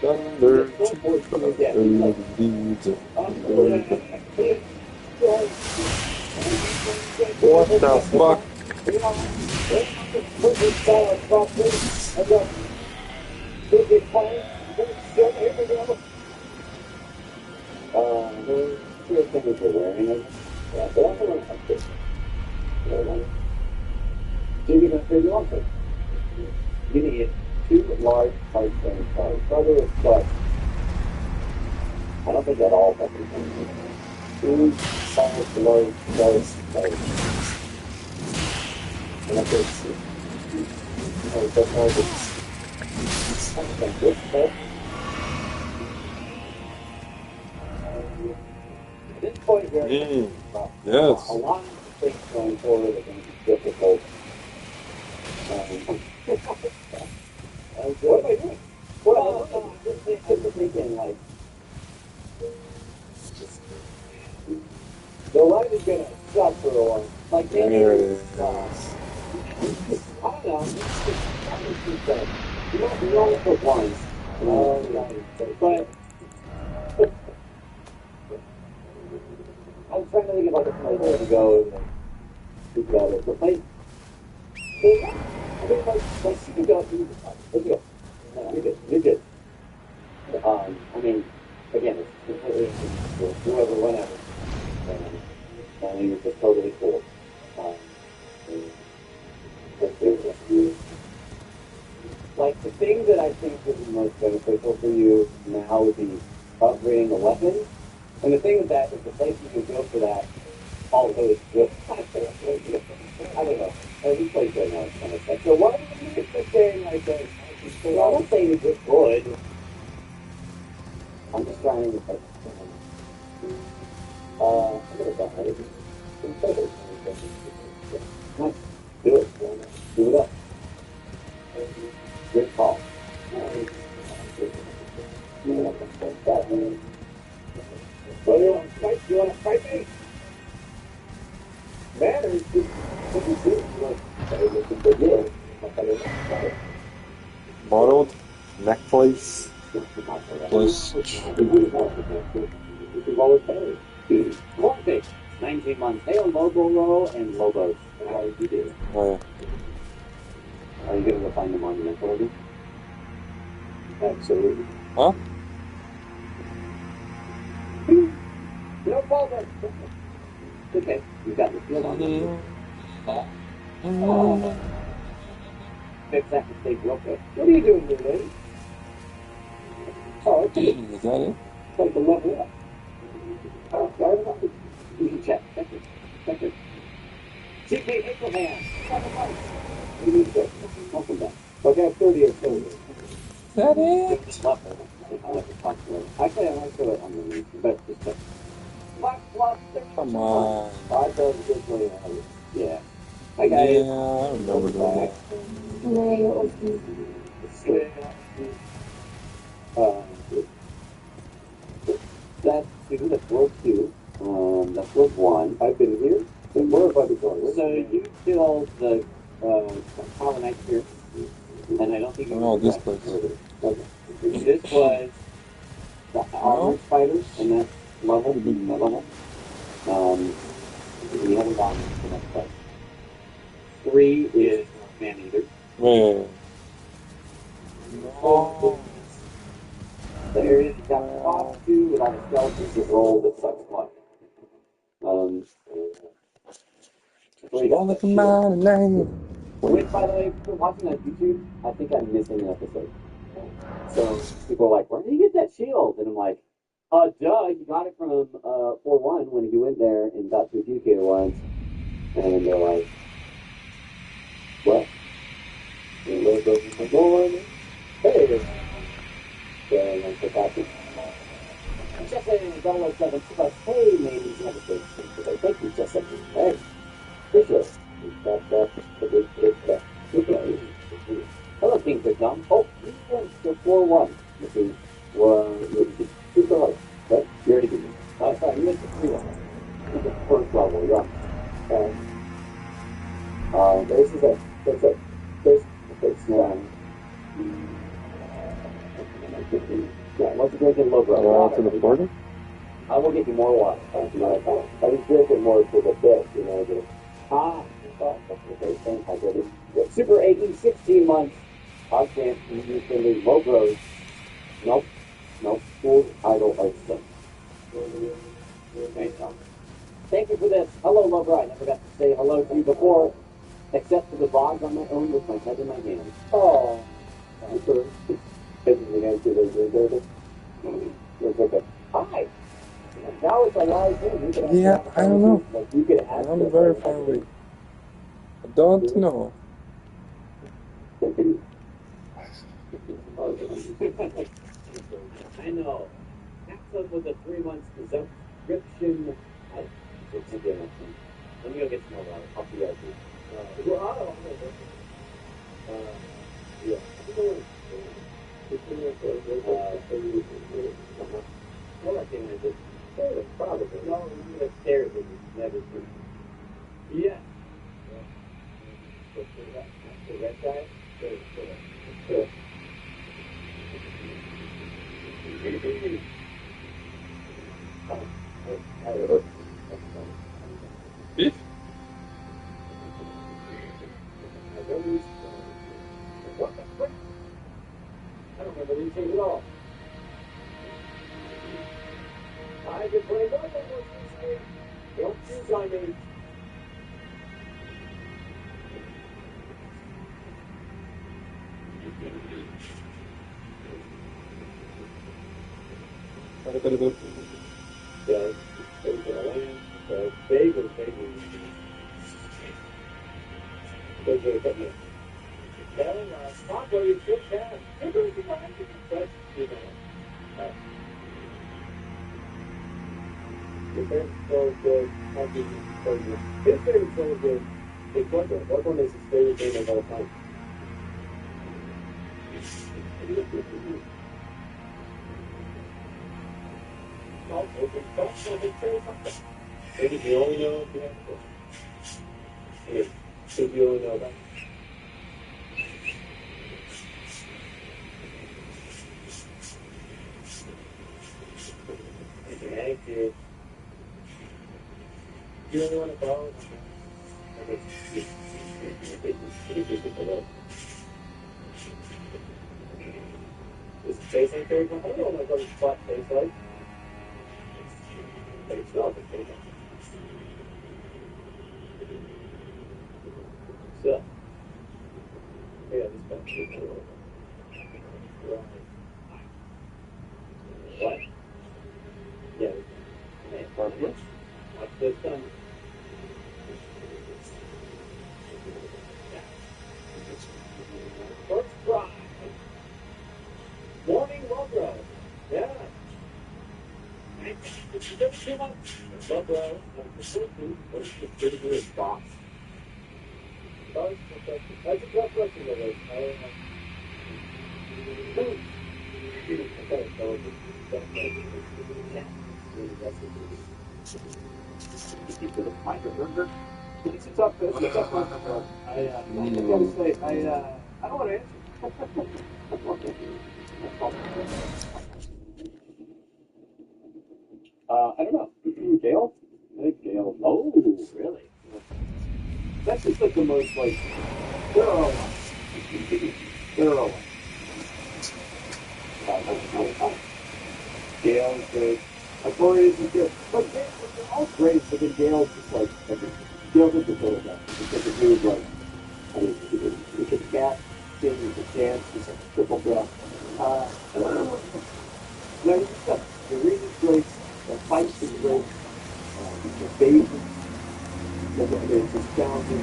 Thunder. What the fuck? Two things we're wearing it. Yeah, but I'm going to have this. Jimmy, going to figure out something. You need 2 large hard frame cars. Brother, but I don't think that all has to be 2 large cars. And I think that's all at this point here, Yes. a lot of things going forward are going to be difficult. What am I doing? Well, I'm just thinking, like, the light is going to suck for a while. Like, maybe, There it is. I don't know. You only put one. But I'm trying to think of like a place to go and speak about it. The place. I mean, like you can go. Let's go. No, you're good. You're good. I mean, again, it's completely whoever, whenever. I mean, it's just totally cool. Like the thing that I think would be most beneficial for you now would be upgrading the weapon. And the thing with that is the place you can go for that also is just I don't know. Every place right now is kind of stuff. So why do you keep saying like that? Well, I'm not saying it's just good. I'm just trying to like I'm gonna buy it. Nice. Do it. Do it up. Good call. So you want to fight? You want to fight me? Manners, what you do? Yeah. Borrowed necklace plus Voluntary. Perfect. 19 months. Hey, Lobo Row and Lobos. How did you do? uh, Are you going to go find the monumental again? Absolutely. huh? No problem. Okay, you got the field on you. Fix that mistake real quick. What are you doing here, lady? Oh, okay. Is that it? Like the level up. Oh, got it up. You can check. Check it. Check it. CK Abraham. What do you need to do? Welcome back. Okay, I have 30 or 30. Is that it? Level. I like to talk to her. Actually, I might do it on the link, but just check. Come on. 5,000 million. Yeah. Hi, Yeah, guys. I remember doing that. That's that's world 2. That's world 1. I've been here. So where have I been going? So you killed the Power Knight here, and I don't think you Oh, this progressed place. further. Okay. This was the armored fighters in that level. That level. You haven't gone to the next place. 3 is man eaters. Wait. No. The area that got off to without a skeleton is a roll that sucks blood. All the command name. Which, by the way, if you're watching on YouTube, I think I'm missing an episode. So people are like, "Where did you get that shield?" And I'm like, duh, he got it from 4-1 when he went there and got to adjudicator once." And they're like, "What?" And those are like, "Hey." So I'm so happy. Jesse 007 plus, "Hey, ladies and gentlemen." Thank you, Jesse. Hey, appreciate it. That's the big stuff. Hello, King Victim. Oh, you went to 4-1. Which is, super hard. But you already beat me. Sorry, you went to 3-1. This is the first level. You're on. This is it. That's it. This, yeah, once you drink in low growth. To the border? I will get you more water. I was drinking more for the bit, okay, thanks, I did it. Super AE, 16 months. Podcast, you can leave low growth. Nope. Full idle lifestyle. Thank you for this. Hello, Lover. I never got to say hello to you before, except for the vlogs on my own with my head in my hand. Oh, thanks for taking the answer to okay. Hi. Now it's a live thing. Yeah, I don't know. Like you could ask. I'm very far away. I don't know. I know. Access with a 3-month subscription. It's a different thing. Let me go get some more water. I'll be right back. Yeah. Well, I think I did. Probably. No, you were upstairs and you never seen. Yeah. The red guy? Sure. Beef? What the frick? I don't remember these things at all. I can play nothing with these things. Don't choose on me. Okay. Bagel. Stop where you sit down. You're going to be behind you. But, your favorite so good. His favorite so good. It's what one is his favorite game of all time? Maybe you only know if you have to. If you only know that. Thank you. You only want to borrow? Is it tasting good? I don't know what my spot tastes like. But it smells like bacon. So, yeah, this one's good. What? Yeah. Nice part of it. Watch this done. First try. Morning logo. Yeah. It's just too much. Logo. It's pretty good box. That's a tough question of it. I don't know. It's a tough one. I gotta say, I don't want to answer. I don't know. Gale? I think Gale. Oh, really? That's just like the most like thorough one. Thorough one. Gale's good. Aquarius is good. But they're all great, but then Gale's just like Gale's just a total guy. Because the dude like I mean you can cat, thing, you can dance, he's like a triple threat. No, you just the reason's great, the fights is great, the base it's challenging,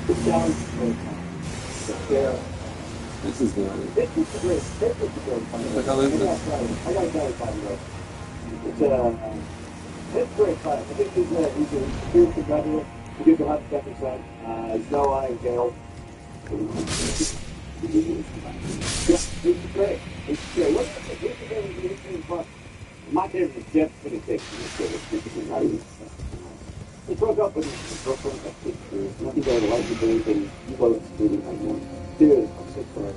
the challenge is great. Yeah. This is good. This is the great. This is the great. Like how this is. I got a fighting though. It's great fight. I think he's a good competitor. He gives 110%. It's no eye and Gale. Yeah, it's great. It's great. What's the favorite fun? My favorite is Jeff Finnick. He broke up with his girlfriend at 6 years. Nothing better to like to do than he loves shooting right now. Dude, I'm sick for it.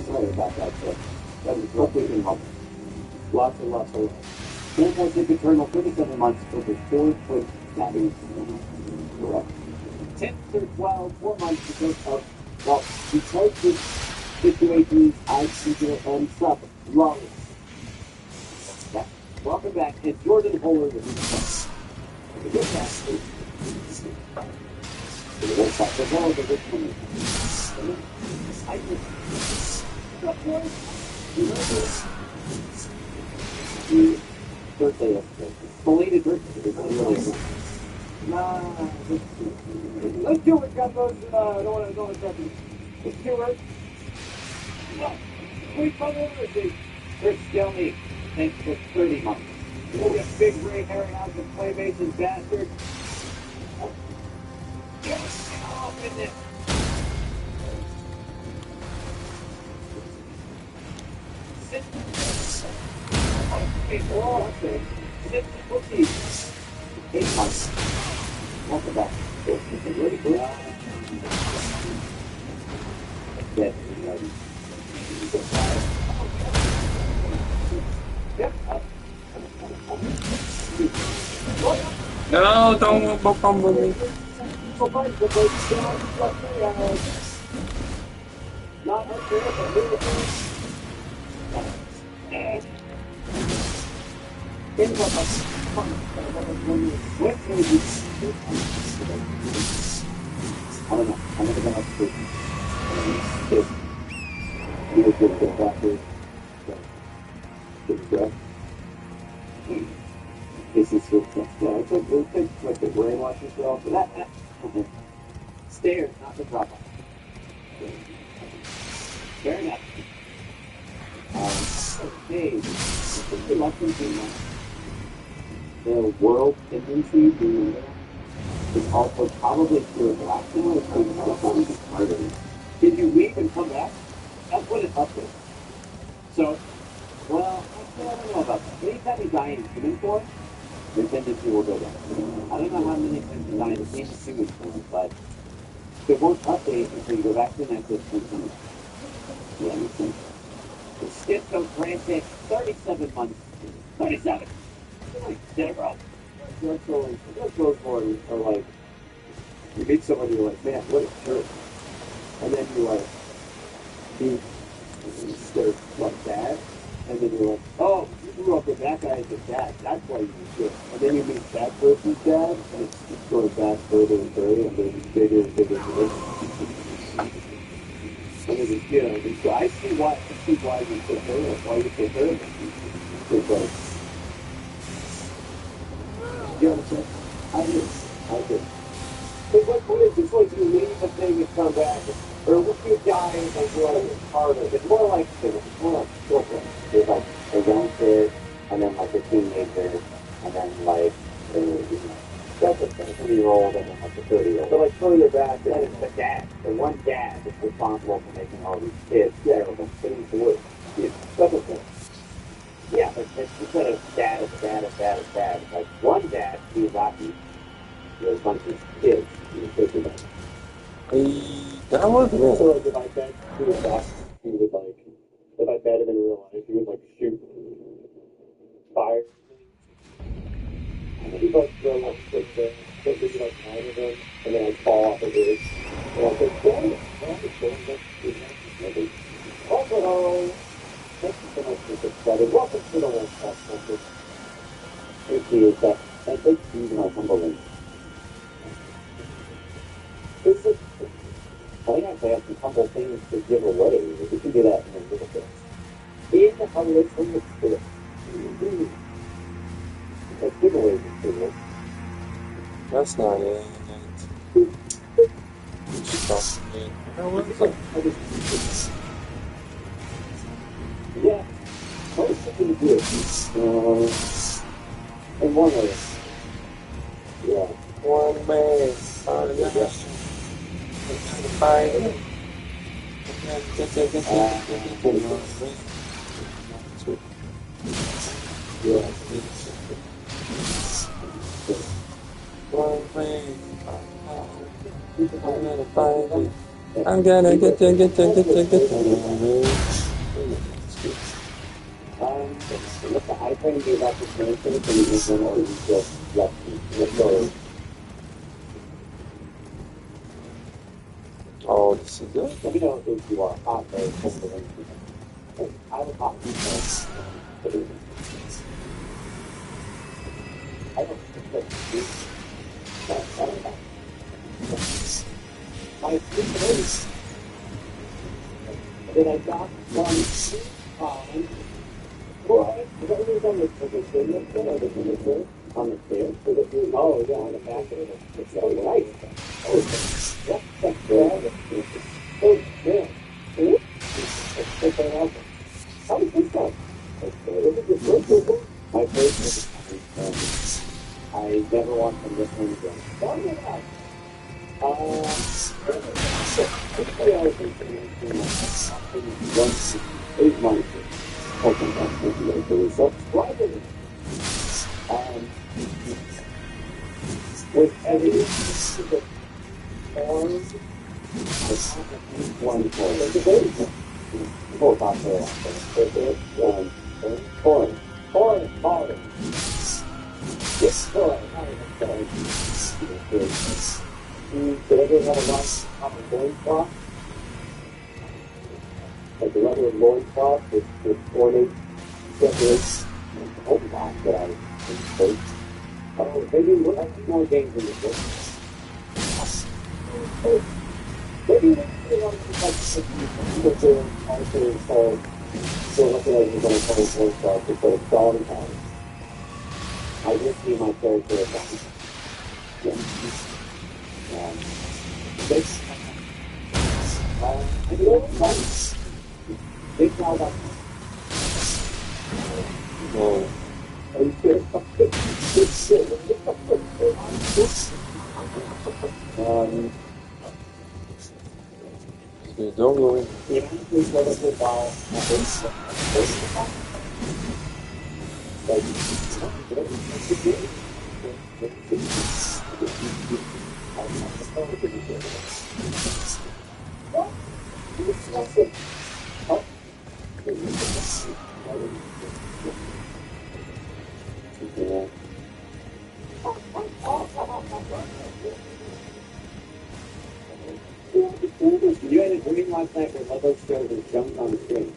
Sorry about that, but that was completely helpful. Lots and lots of fantastic eternal 37 months over 4 foot stabbing. Correct. 10 to 12, 4 months because of, well, because this situation I consider suffer. Long. Yeah. Welcome back. And Jordan Holler with his the good pass. The good pass. The ball is a good one. I just. Birthday yesterday. Belated birthday. Nah. Let's do it, Gumbos. I don't want to talk to you. Let's do it. We come over to see Chris Skelly. Thanks for 30 months. We'll get big gray hairy out of Playmations bastard. Get off in this. Sit. Okay, we're all up there. Sit the cookies. 8 months. Welcome back. Ready for that? Yep. No, don't come with me. Not up there, but really. I don't know. I'm never gonna have to you would get the doctor. Get breath. This is your yeah, it takes like the brainwash yourself. But that stairs, not the drop off. Fair enough. Okay, this is reluctant in the world tendency to is also probably to relax in which is harder. Did you leave and come back? That's what it updates. So, well, actually, I don't know about that. Anytime you die in human form, your tendency will go down. I don't know how many times you die in human form, but it won't update until you go back to the Nexus and come. Yeah, makes sense. The schizophrenic 37 months. 37. Did it, bro. Those ones are like, you meet someone, you're like, man, what a jerk. And then you like, meet their like dad, and then you're like, oh, you grew up with that guy as a dad. That's why you were good. And then you meet that person's dad, and it's just going back further and further, and then bigger and bigger and bigger. And then, you know, so I see why you took her, like, why you took her. It's like, you know what I'm saying? I do. But what is this? Like, you leave a thing and come back, or would you die and you're like, it's harder? It's more like children. There's like a young kid, and then like a teenager, and then like that's a 20-year-old, and then like a 30-year-old. So like further back, then it's the dad. The one dad is responsible for making all these kids terrible, putting to work. That's a thing. Yeah, but instead of dad is dad is dad is dad, like one dad, he's lucky. There's a bunch of kids. That was me. So like if I bet he was back, he would like, if I bet him in real life, he would like shoot fire and then he'd like throw like six there, so there'd be like 9 of them, and then I'd fall off the roof. And I'd say, damn it, also, thank you so much for subscribing. Welcome to the World Cup Country. Thank you, that, and thank you to my humble link. This is, I think I have some humble things to give away. We can do that in a little bit. In a little bit. Like giveaways and shit. That's not it. Yeah, most of them do. In one way. Yeah. One way. Yeah. I'm gonna get you. Listen, I try to do that to finish it, and you just always just left me. So, Oh, this is good. let me know if you are hot or cold. I was hot before. I don't think that's my sleep. Then I got one what? Is that what it was on the on the stairs? Oh, yeah, on the back of it. It's so nice. Oh, yeah, that's good. Oh, yeah. That's very awesome. How was this done? Was it your first one? My first one. I never want to miss one again. Oh, yeah. Typically I was thinking once 8 months. Okay, subscribers. With every form, one form. There's a baby. Four popular. Foreign. Yes, foreign. Did everyone have a lot of loincloth? Like the leather loincloth with ornate decorations? Oh, wow, that I think. Oh, maybe we'll have more games in this book. Maybe we can like put the also install so what the legends on the phone loincloth instead of Dawn Town. I just see my character as that. Yeah. This. And you know, big now that. No. Are you serious? You don't go in. You honestly let us live while you had a dream last night where Lobo showed and jumped on the screen.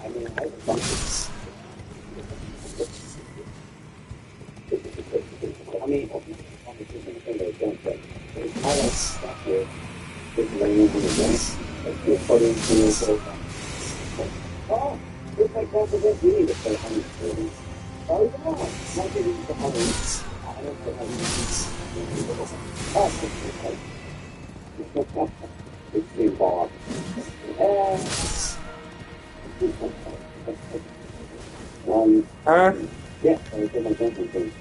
I mean, I was fucking. I mean, obviously, the thing that jump, but I like stuff here. Just laying in the grass. Like, you're putting through. Oh, it's like that's a good need to play honey stories. Oh, yeah. Not to use the honey. I don't play honey. Oh, it's the ball. Huh? Yeah, I did my jumping thing.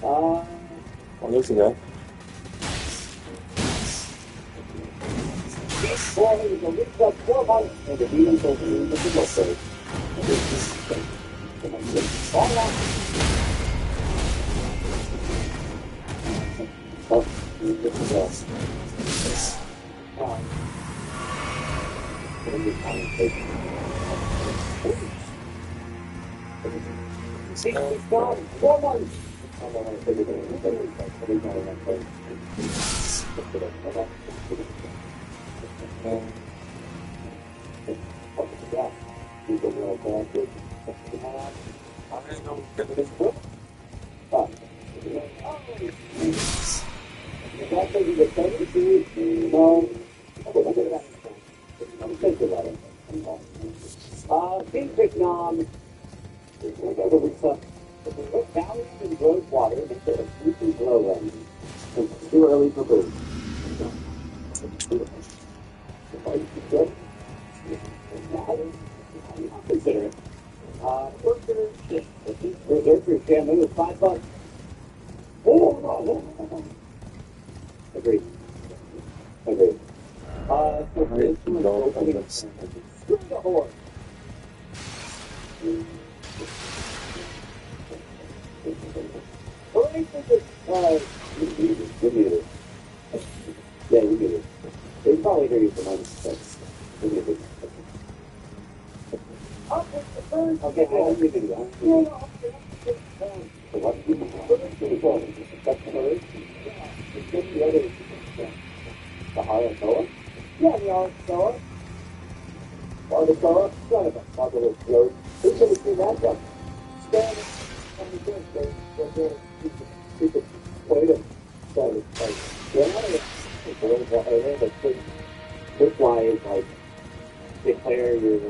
Oh, there's a guy. Boy, it was a week up 4 months, and the demons opened the football field. All right. Oh, this is us. See, it's gone. 4 months. King Vietnam, balance in gross water makes it a sleepy glow range. It's too early for food. I'll consider it. There's your shampoo is $5. Oh, agreed. Agreed. So this one opening. Screw the horse. Hooray for this, we need it. Yeah, we need it. They probably hear you from $96. We need it. Okay, I don't need it. What? That's the first? Just the other. The higher Noah? Yeah, the higher Noah. Or the Noah? Son of a popular joke. Who could have seen that one? Standing on the bench, they could play them. So it's like, this why is like, declare your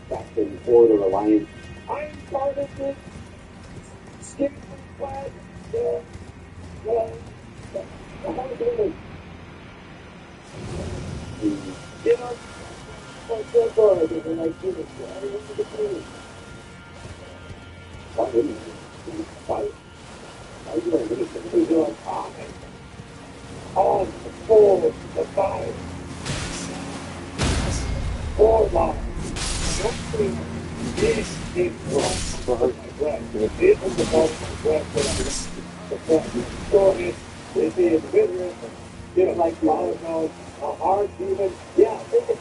faction for the alliance. I'm part of this. Skip the flag. You know, like that board, and like this, everyone's the team. Why didn't you? Why? Why you don't really think you're like, on 4 to 5. 4 lines. Something is wrong. It was the ball of the so it's the individual, you know, like the other knows, a hard human. Yeah,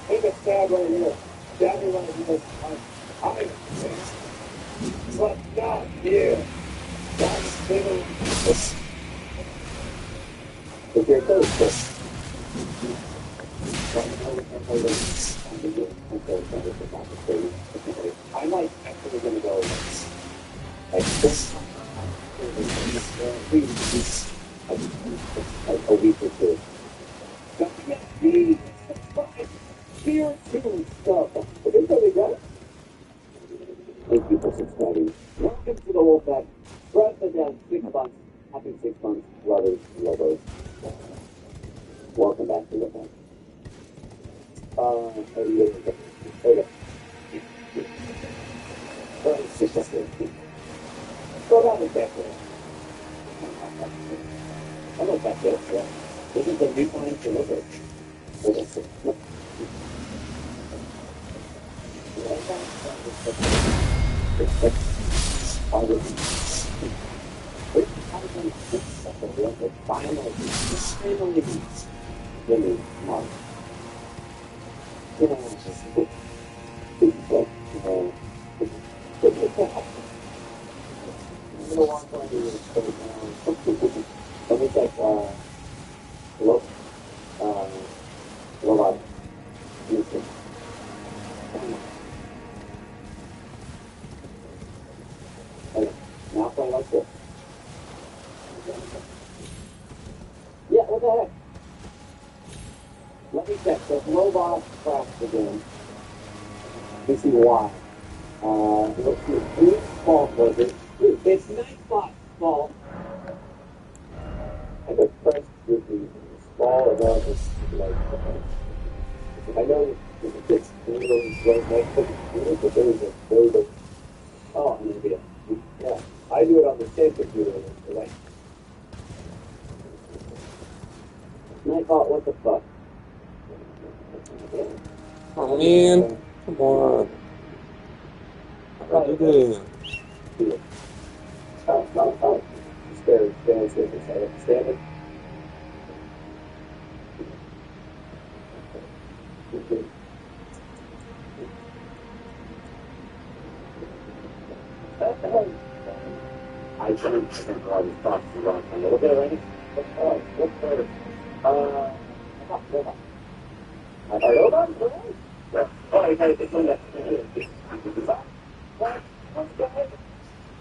take a stab right here. Stab me right here. I'm but not here. That's little. If you're close, I might actually gonna go like this. A week or two. Spiritual stuff. But it's really good. Thank you for subscribing. Welcome to the whole fact. Press it down 6 months. Happy 6 months, brothers and lovers. Welcome back to the fact. Okay. Go down the back there. I like that there. This is the new line to look at. Now play like this. Yeah, what the heck? Let me check. The robot crashed again. Let me see why. Let's see. Whose fault was it? It's Nightbot's fault. I just pressed with the small amount of, like, I know it's literally right next to the computer, but there was a, oh, an idea. Yeah, I do it on the same computer, right? Nightbot, what the fuck? Oh man, come on. What did you do? Stand it. I turned to all the thoughts around. Look at it ready? Look further. Robot? Oh, you gotta take one that.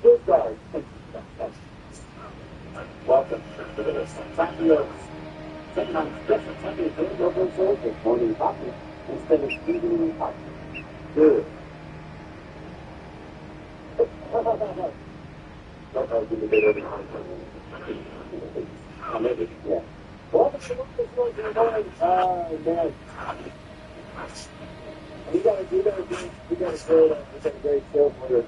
Good guard. Welcome to the Tokyo. Sometimes different Tokyo things over so with morning coffee instead of evening coffee. Good. Maybe, yeah. Well, the solution is going to man. We gotta do a great show for you.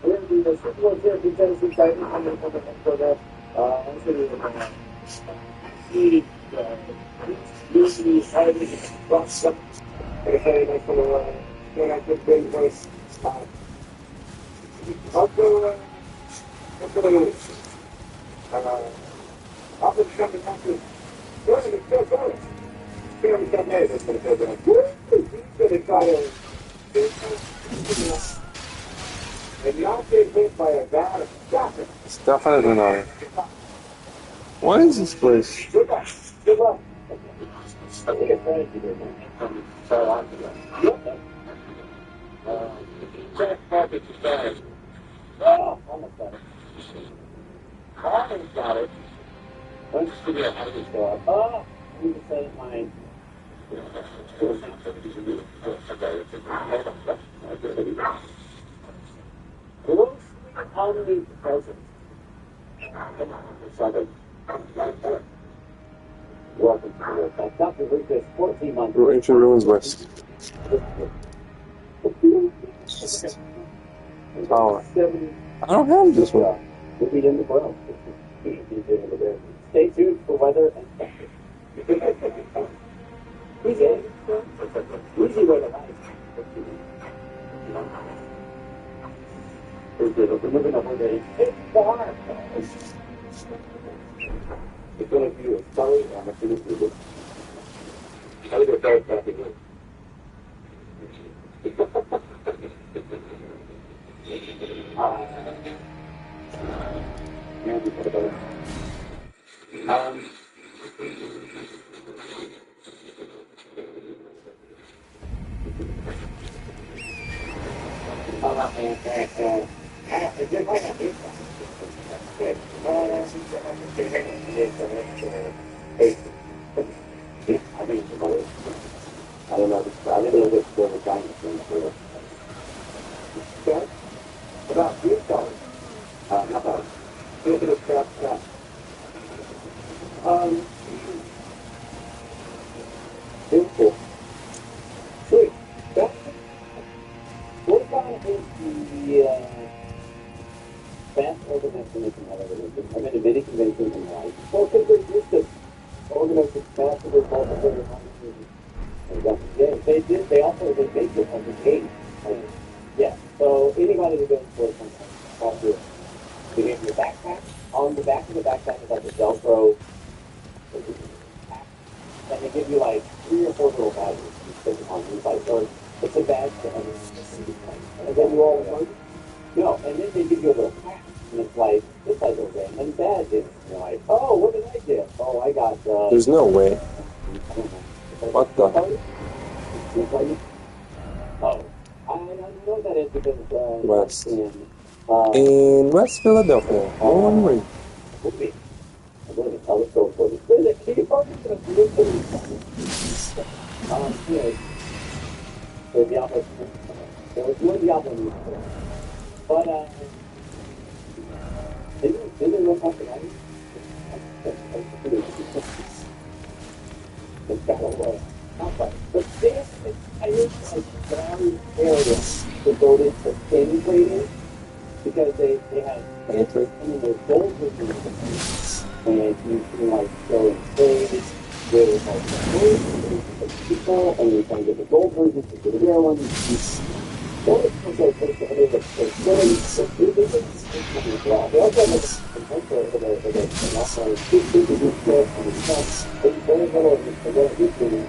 We're gonna do this. We're going to do Tennessee Titans. I'm going to come in for that. I'm going to do the Titans. What's up? Okay, nice little, I think big voice. Also, after the second country, going to still going. Still got made. It's going to go down. He's going to try to. And y'all get hit by a guy. It's definitely not. What is this place? Good luck. Good luck. I think it's ready to do that. So on to that. Check package is bad. Oh, almost got it. Almost got it. Let's figure out how to go up. Oh, I need to set it mine. Closely omnipresent. Welcome to the world. Dr. Lucas, 14 months. Ancient Ruins West. Tower. I don't have this one. We'll be in the world. Stay tuned for weather and traffic. Easy way to life. We're moving up one day. It's far. It's going to be a story. I'm going to do this. How do you go back again? I don't know. I didn't know this was a giant thing for okay? About you, sorry. Not about crap. Beautiful. Sweet. That, what about is the best urban destination I've ever lived in? I've been to many conventions in my life. Well, because there's just a organized this massive multiplayer competition. They also make it as a game. Yeah. So anybody who goes for it sometimes have to get your backpack. On the back of the backpack is like a Velcro pack. And they give you like 3 or 4 little badges you stick on. It's like, or it's a badge to everyone. And then you all learn. No, and then they give you a little pack. And it's like a random badge. And you're like, oh, what did I get? Oh, I got, There's no way. I don't know. What the? Oh, I know what that is because West. in In West Philadelphia. One ring. movie. I'm going to tell the story for you. There's a key focus in a blue movie. Yeah. So Diablo, there was no Diablo music there. But, didn't look like it. It's got a way. But this entire large area devoted to pin trading because they had there's gold reserves and you can like go and trade with like people and you can get the gold versions to get the rare ones. They also have the very little history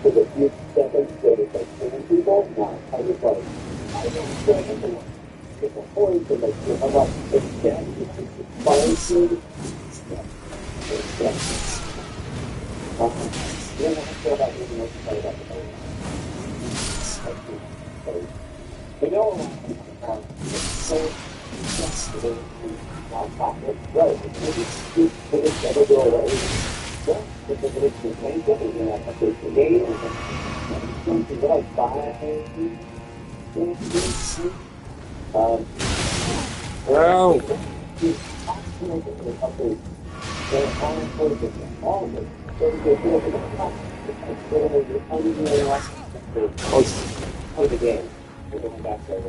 for the few seconds that it's like 10 people. Now, I just like, I don't get the points and like, I'm like, it's dead, it's balancing. Then I feel about moving most of about the boat. We know so right, it's never go away. Well, if it's change it, and then I update the game, and then something like 5 Round. Of the game. We're going back there.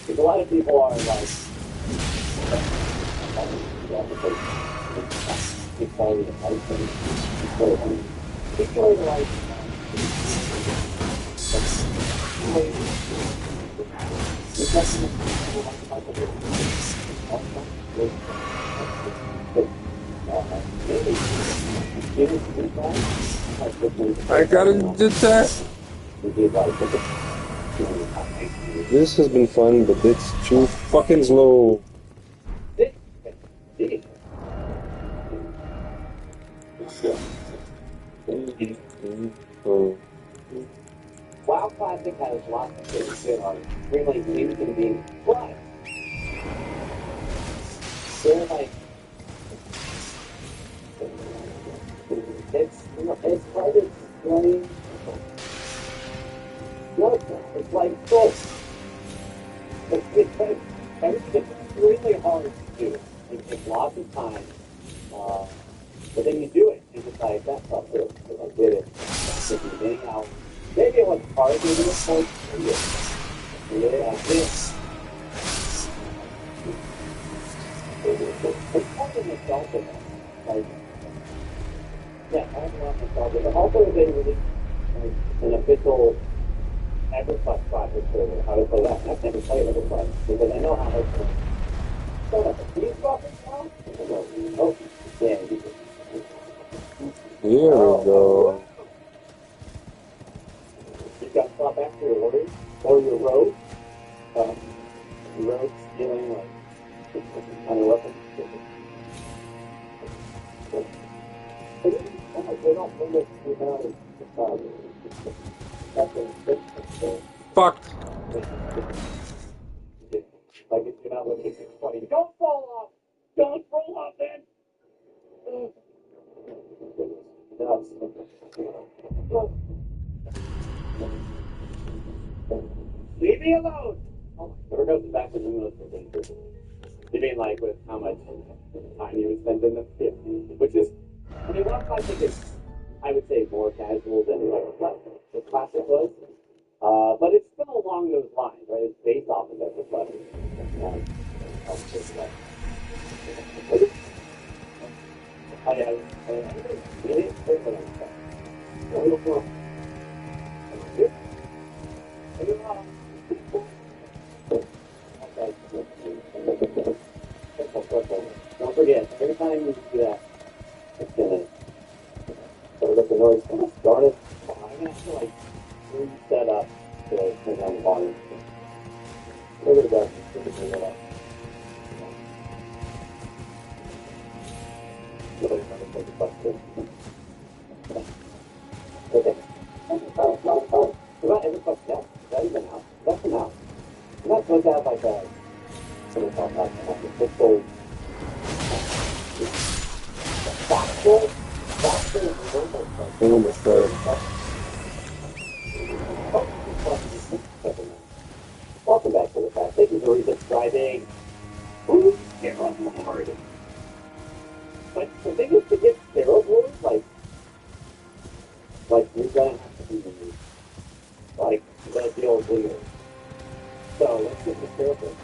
Because a lot of people are like, equality of life and equality of life. I gotta detect. This has been fun, but it's too fucking slow. WoW Classic has lots of things that are extremely inconvenient, but they're like it's hard to explain. It's like this. It's like everything is really hard to do. It takes lots of time. But then you do it, and it's like, that's not good, because I did it. Anyhow, maybe it was hard to do it for you. Yeah, like this. It's kind of nostalgic. Like, yeah, I don't know nostalgic. Also, they released like, an official EverQuest project for how to play that. And I've never played EverQuest, because I know how to play. So, do you fucking know? Oh, yeah, you do. Here we go. You got to stop after your orders or your road. Road stealing like on a weapon. They don't bring it Fuck. like if you're not looking at 620. Don't fall off! Don't fall off then! Leave me alone! Oh, there goes the back to the most dangerous. You mean like with how much time you would spend in them? Yeah. Which is, I mean, one classic is, I would say, more casual than like the classic was. But it's still along those lines, right? It's based off of that. I really think what I'm saying. No, no, no. Don't forget, every time you do that, it's gonna sort of the noise kind of started. I'm gonna have to like reset up to turn down the volume. There we go. Okay. About every fuck that. Is that even out? That's an out. I'm not supposed to have like a sort of like a pixel Oh my god. Welcome back to the fact. Thank you for resubscribing. Ooh, get on hard. But the thing is to get steroids, like you're gonna have to be like the deal is legal. So let's get the steroids.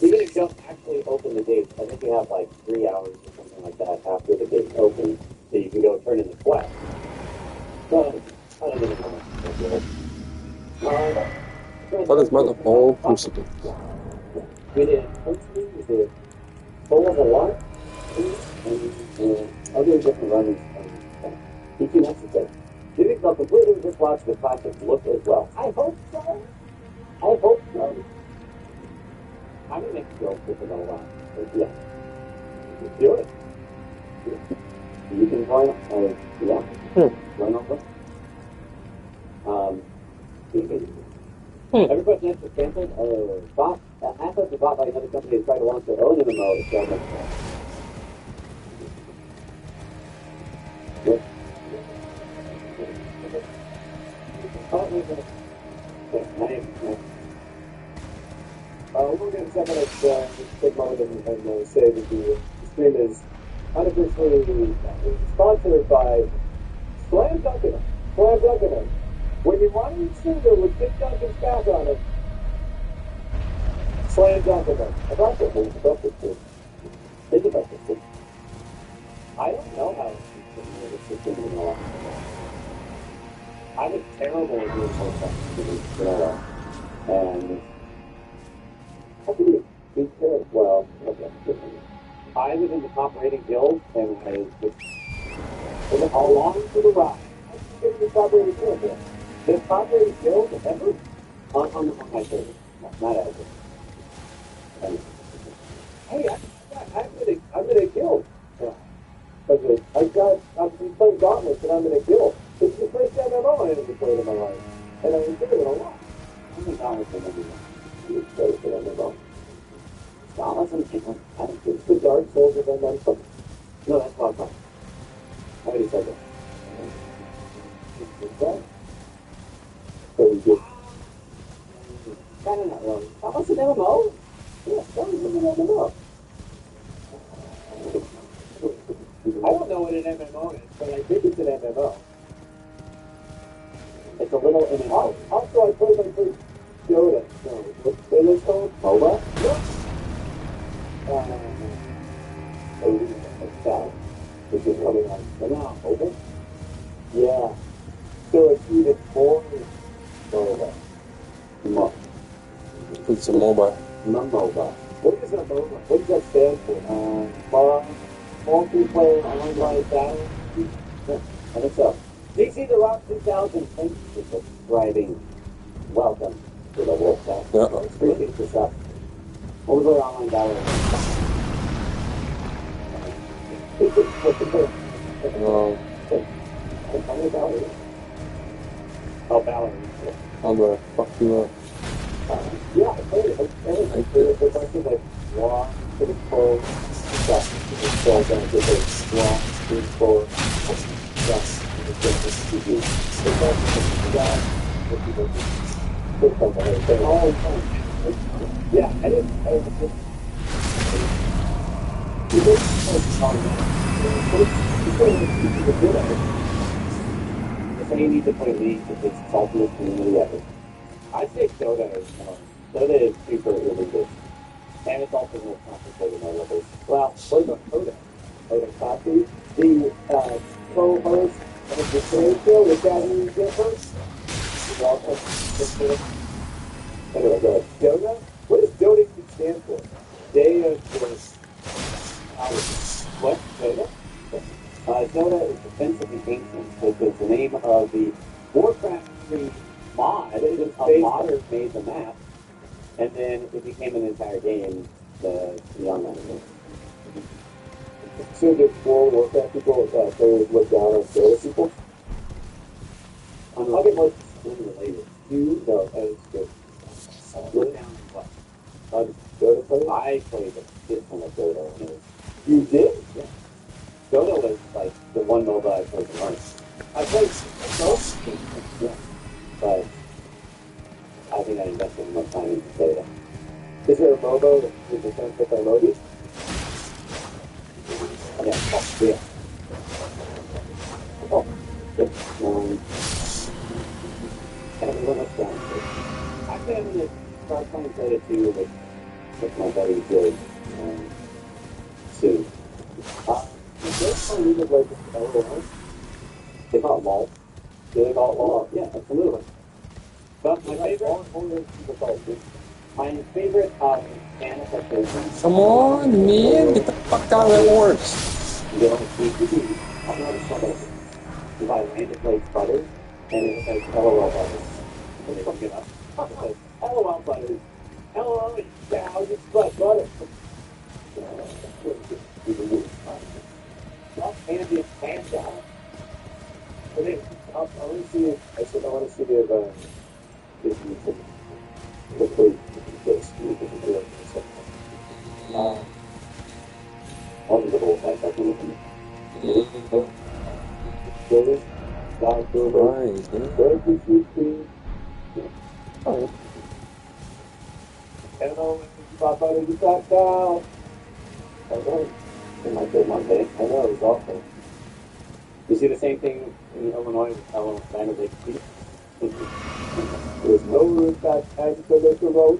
Even if you don't actually open the gates, I think you have like 3 hours or something like that after the gates open, so you can go turn in the quest. So I don't even know. That is not a whole crucifix. We did country, we did full of a lot, and other different runners. If you necessary. Do you think they'll completely just watch the classic look as well? I hope so. I hope so. I'm gonna make you go with it all on. Yeah. Do it. You can join, yeah. Join over. You can. Every question answer canceled. Bot. Assets are bought by another company to try to launch their own MMO. It's got Yep. We're going to check out take a moment and say that the stream is unofficially sponsored by Slam Dunkin'. Slam Dunkin'. When you want to eat cereal with Big Dunkin's back on it, Slam Dunkin'. I thought that was the breakfast food. It's a breakfast food. I don't know how it's in I was terrible at doing podcast, and how can you be terrible? Well, okay. I was in the top rating guild, and I was along for the ride. I was in the top rating guild. The top rating guild ever on my server, not ever. Hey, I'm in a guild. I've been playing Gauntlets and I'm in a guild. It's the first MMO I ever played in my life. And I enjoyed it a lot. I think Gauntlets and MMO. I'm excited for MMO. Gauntlets and MMO. I think it's the Dark Souls of MMO. No, that's not fun. I already said that. Okay. So we get... Kind of not wrong. Gauntlets and MMO? Yeah, Gauntlets and MMO. I don't know what an MMO is, but I think it's an MMO. It's a little MMO. Also, I played my first Dota. So, what's it called? MOBA? Yep. Which is coming on. Now, open? Yeah. So it's either 4 or MOBA. It's a mobile. MOBA. What is a MOBA? What does that stand for? Multiplayer online battle. Yeah, I think so. DC The Rock 2000, thank you for subscribing. Welcome to the Wolf Pack. Yeah. Appreciate this stuff. What was our online battle? Oh, Valerie. I'm gonna fuck you up. Yeah, I played it. It's actually like raw, pretty cold. So I'm going to get a strong, for yeah, I didn't. If you need to play League, it's ultimate community effort. I say Dota is super elitist. And it's also more complicated than others. Well, what about Oda? Oda Kaku, the co-host of the Today Show with Daddy Gilbert. He's also anyway, go ahead. Dota? What does Dota even stand for? Day of the what? Dota? Dota is Defense of the Ancients, which is the name of the Warcraft 3 mod. A modder made the map, and then it became an entire game, the online game. So the four Warcraft people players look down on Dota people? I'll get more unrelated. No, that's good. Look down on what? Dota players? I played a shit ton of Dota when it was. You did? Yeah. Dota was like the one MOBA I played the most. I played most games, yeah. But I think I invested more time into Dota. Is there a MOBA that you can send with emojis? Yeah. Oh, yeah. And what else down to? Actually, I'm going to start playing Dota 2 with my buddy George soon. Is there some League of Legends LOL? They call it LOL. Do they call it LOL? Yeah, absolutely. But my favorite, my favorite fan application. Come on, man, get the fuck out of that horse. You know, I'm not a trouble. If I land it like butter, and it says LOL butters. And they don't get up. It says LOL butters. LOL, yeah, you spread butter. Well, ambient fan down. I want to see if, I want to see if you can complete this. You can do it. I'll do the whole thing. I can look Building, God, building, Right, man. where did you see? Oh, Hello, Papa, did you talk down? I know. It might be one day. I know, it's awful. You see the same thing in Illinois with how Diamond Lake Street? There's no room that excavator road.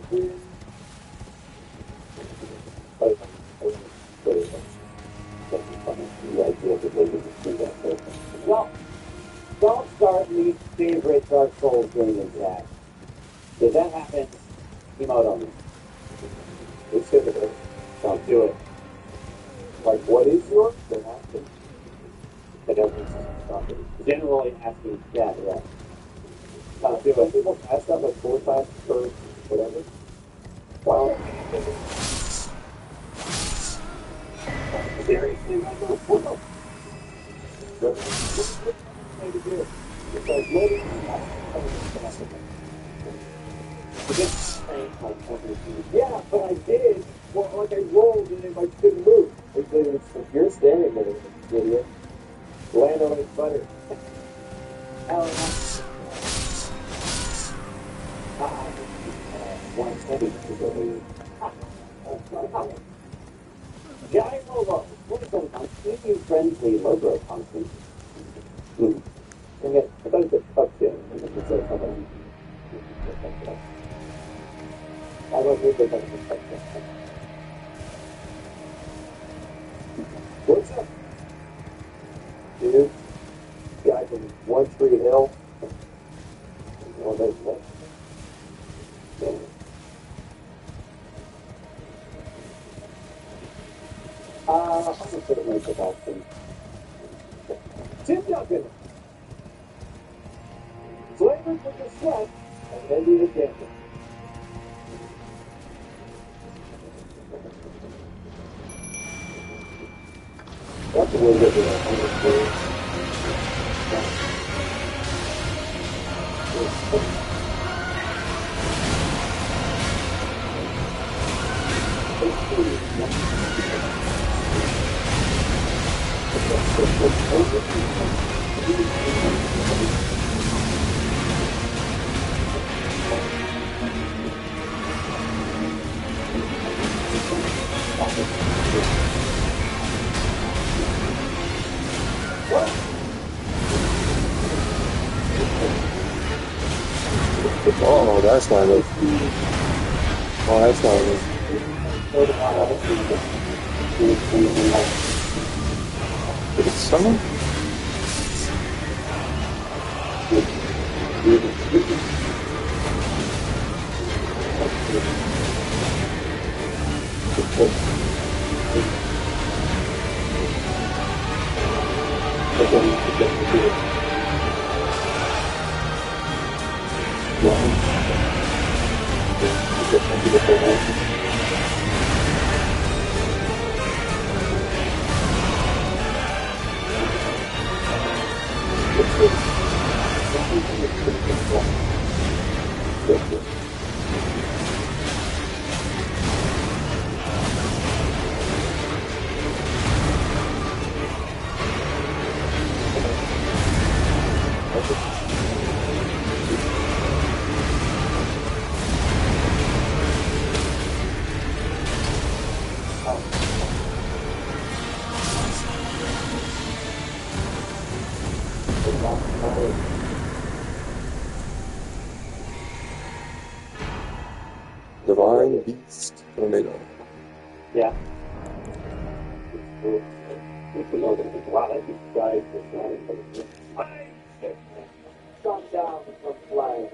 Well, don't start least favorite Dark Souls game in chat. If that happens, emote on me. It's difficult. Don't do it. Like, what is yours? Then ask it. I don't stop it. Generally asking, yeah. Don't do Some it. people ask that like 4 times per whatever. Wow. Seriously, what the fuck? It's like, literally, yeah, but I did. Well, like I rolled and it like couldn't move. If you're standing there, idiot, land on his butter. Giant Lobo. What is that? EU-friendly logo constant. I thought it said touchdown. It said something. I don't think they got the touchdown. What's up? Dude, guy from One Tree Hill. Well, that's what. I'm going to put it like that. Tim Duncan. Flavored with the sweat and then do the dancing. That's a little bit oh, that's not it. Oh, that's not it. Did it summon? Divine Beast Tornado. Yeah. Wow, that just died Come down from flying.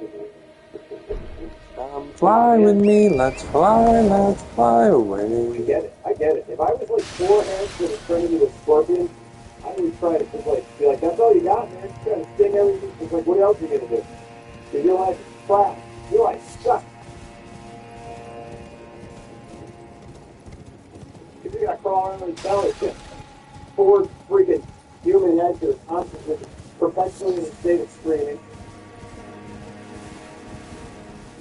Fly with me, let's fly away. I get it. If I was like 4 hands that was turning into a scorpion, I would try to just like be like, that's all you got, man. Just try to sting everything. It's like, what else are you gonna do? Because your life is crap. Your life sucks. If you're gonna crawl around his belly, just 4 freaking human heads that are constantly, perpetually in a state of screaming.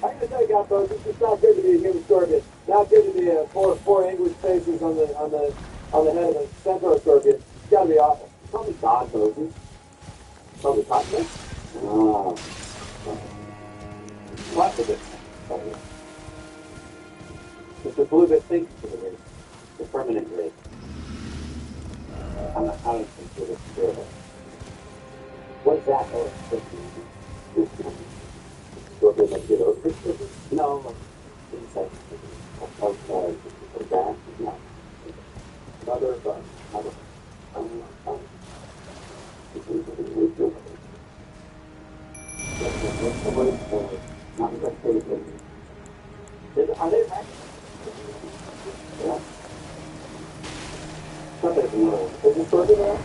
I'm gonna tell you, God, folks, it's just not good to be a human scorpion. Not good to be a four anguished faces on the head of a centaur scorpion. It's gotta be awful. Call me God, Moses. Call me God, Moses? Ah. Lots of it. It's the blue bit thinks for the race. The permanent race. I don't think it's durable. What's that? Oh, scorpion like get over it? No. Insect. Of that? No. Mother of God. Mother. Are they right? Yeah. Not that no. Is it sort of there?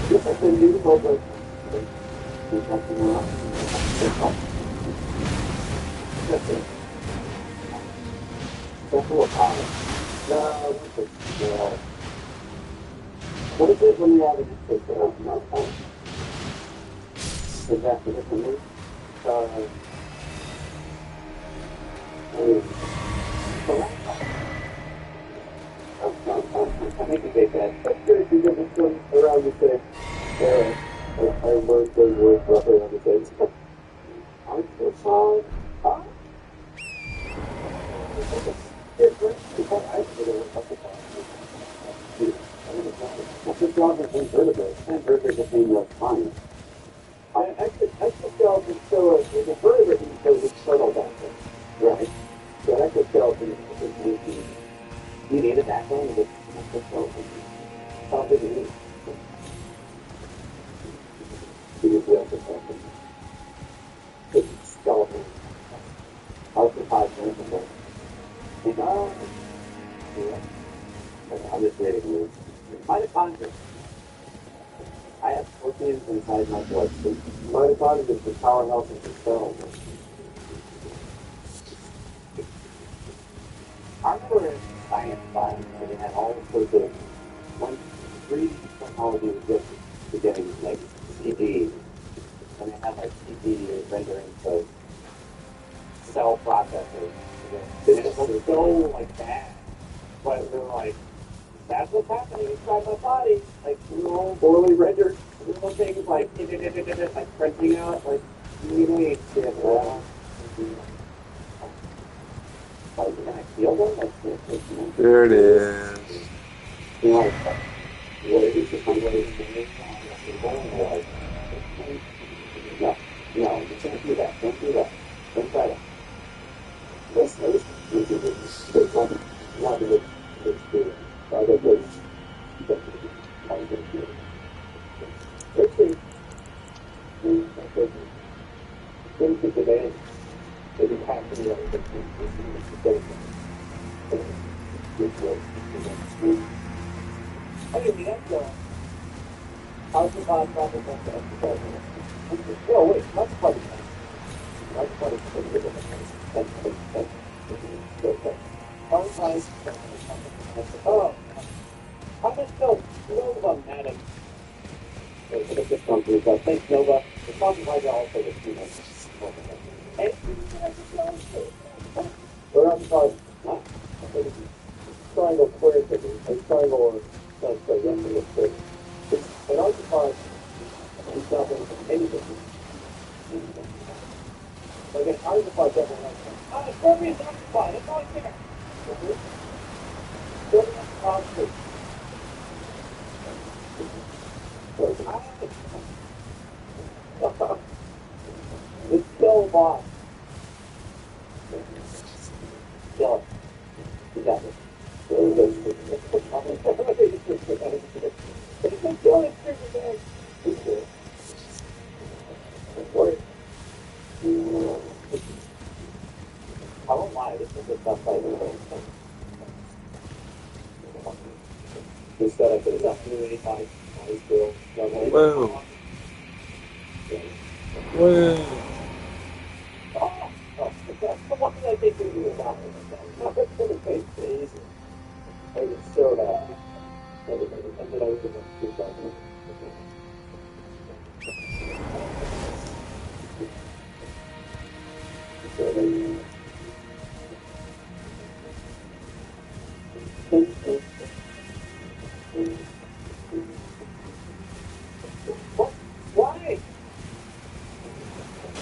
Just like the new public. That's it. That's what power. No, what is it when you have a mistake that I'm not fine? Is that the different move? I think you take that. That's good if you get this one around the same. I word those words roughly around the same. I'm so solid. Huh? Different. I should have a What's the job of invertebrates? Invertebrates mean like fine. Exoskeleton still is a vertebrate because it's subtle backbone. Right. So exoskeleton is you need a backbone to get exoskeleton. How big it is. You need the exoskeleton. It's skeleton. Occupied movement. I'm just reading news. Mitochondria. I have proteins inside my bloodstream. Mitochondria is the powerhouse of the cells. I remember in science class where they had all sorts of 3D technology was just beginning, like CG. And they had like CG rendering of cell processors. It was so like bad. But they're like, that's what's happening inside my body. Like little poorly rendered little things like printing out like really can I feel them? There it is. You know, what it is, just like what it's doing. Yeah. do that. Don't try that. That's nice. Not a good experience. I got this. Let's see. Didn't take advantage. They didn't have to be able to anyway, that's how's the podcast exercise? No, wait, that's funny. That's funny. Sometimes, oh, how much Nova Manic? It's just company, but thanks Nova. The company right now also the team. Hey, we're on the triangle square thing, a triangle or rectangle square. But occupied is nothing, anything. Again, occupied doesn't like that. Scorpion's occupied, it's right there. Scorpion's occupied. It's so boss. Kill it. You got it. I won't lie, this is the stuff I do. Instead, I could have done 85 high school. Whoa. Whoa. What did I think we were about? That's going to take days. I was so happy. And then I was going to do something. Why?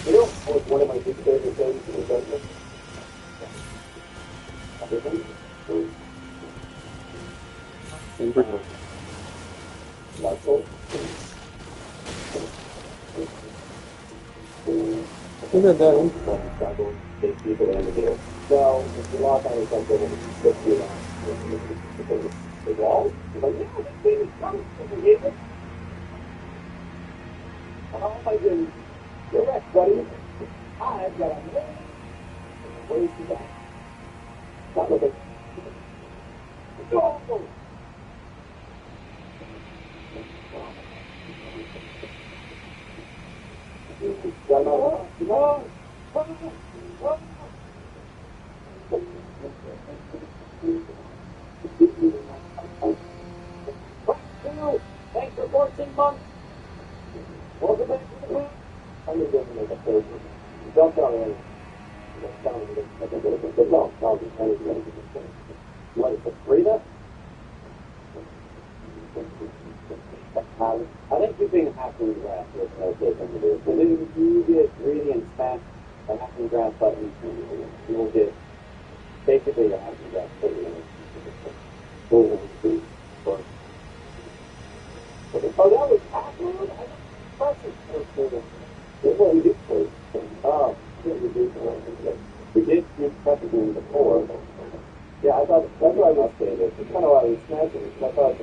You know, one of my big favorite things in the government. Lots of. Look at that. People in the deal. So, a lot of times I'm going to look through that. The wall? Like, yeah, this thing is coming. Oh my goodness. You're right, buddy. I've got a million ways to die. Stop looking. Go! Thanks for 14 months. Welcome back to the group. I'm going to make a third one. Don't tell me. What is the freedom? I think you're being halfway grass with okay thing to do. And then you get greedy and smash a halfway grass button, you will get basically your halfway grass button. Oh, that was halfway? That's what we did first. Oh, yeah, we did. We did use peppermint before. Yeah, I thought that's why I was saying it. It's kind of why I was smashing it. I thought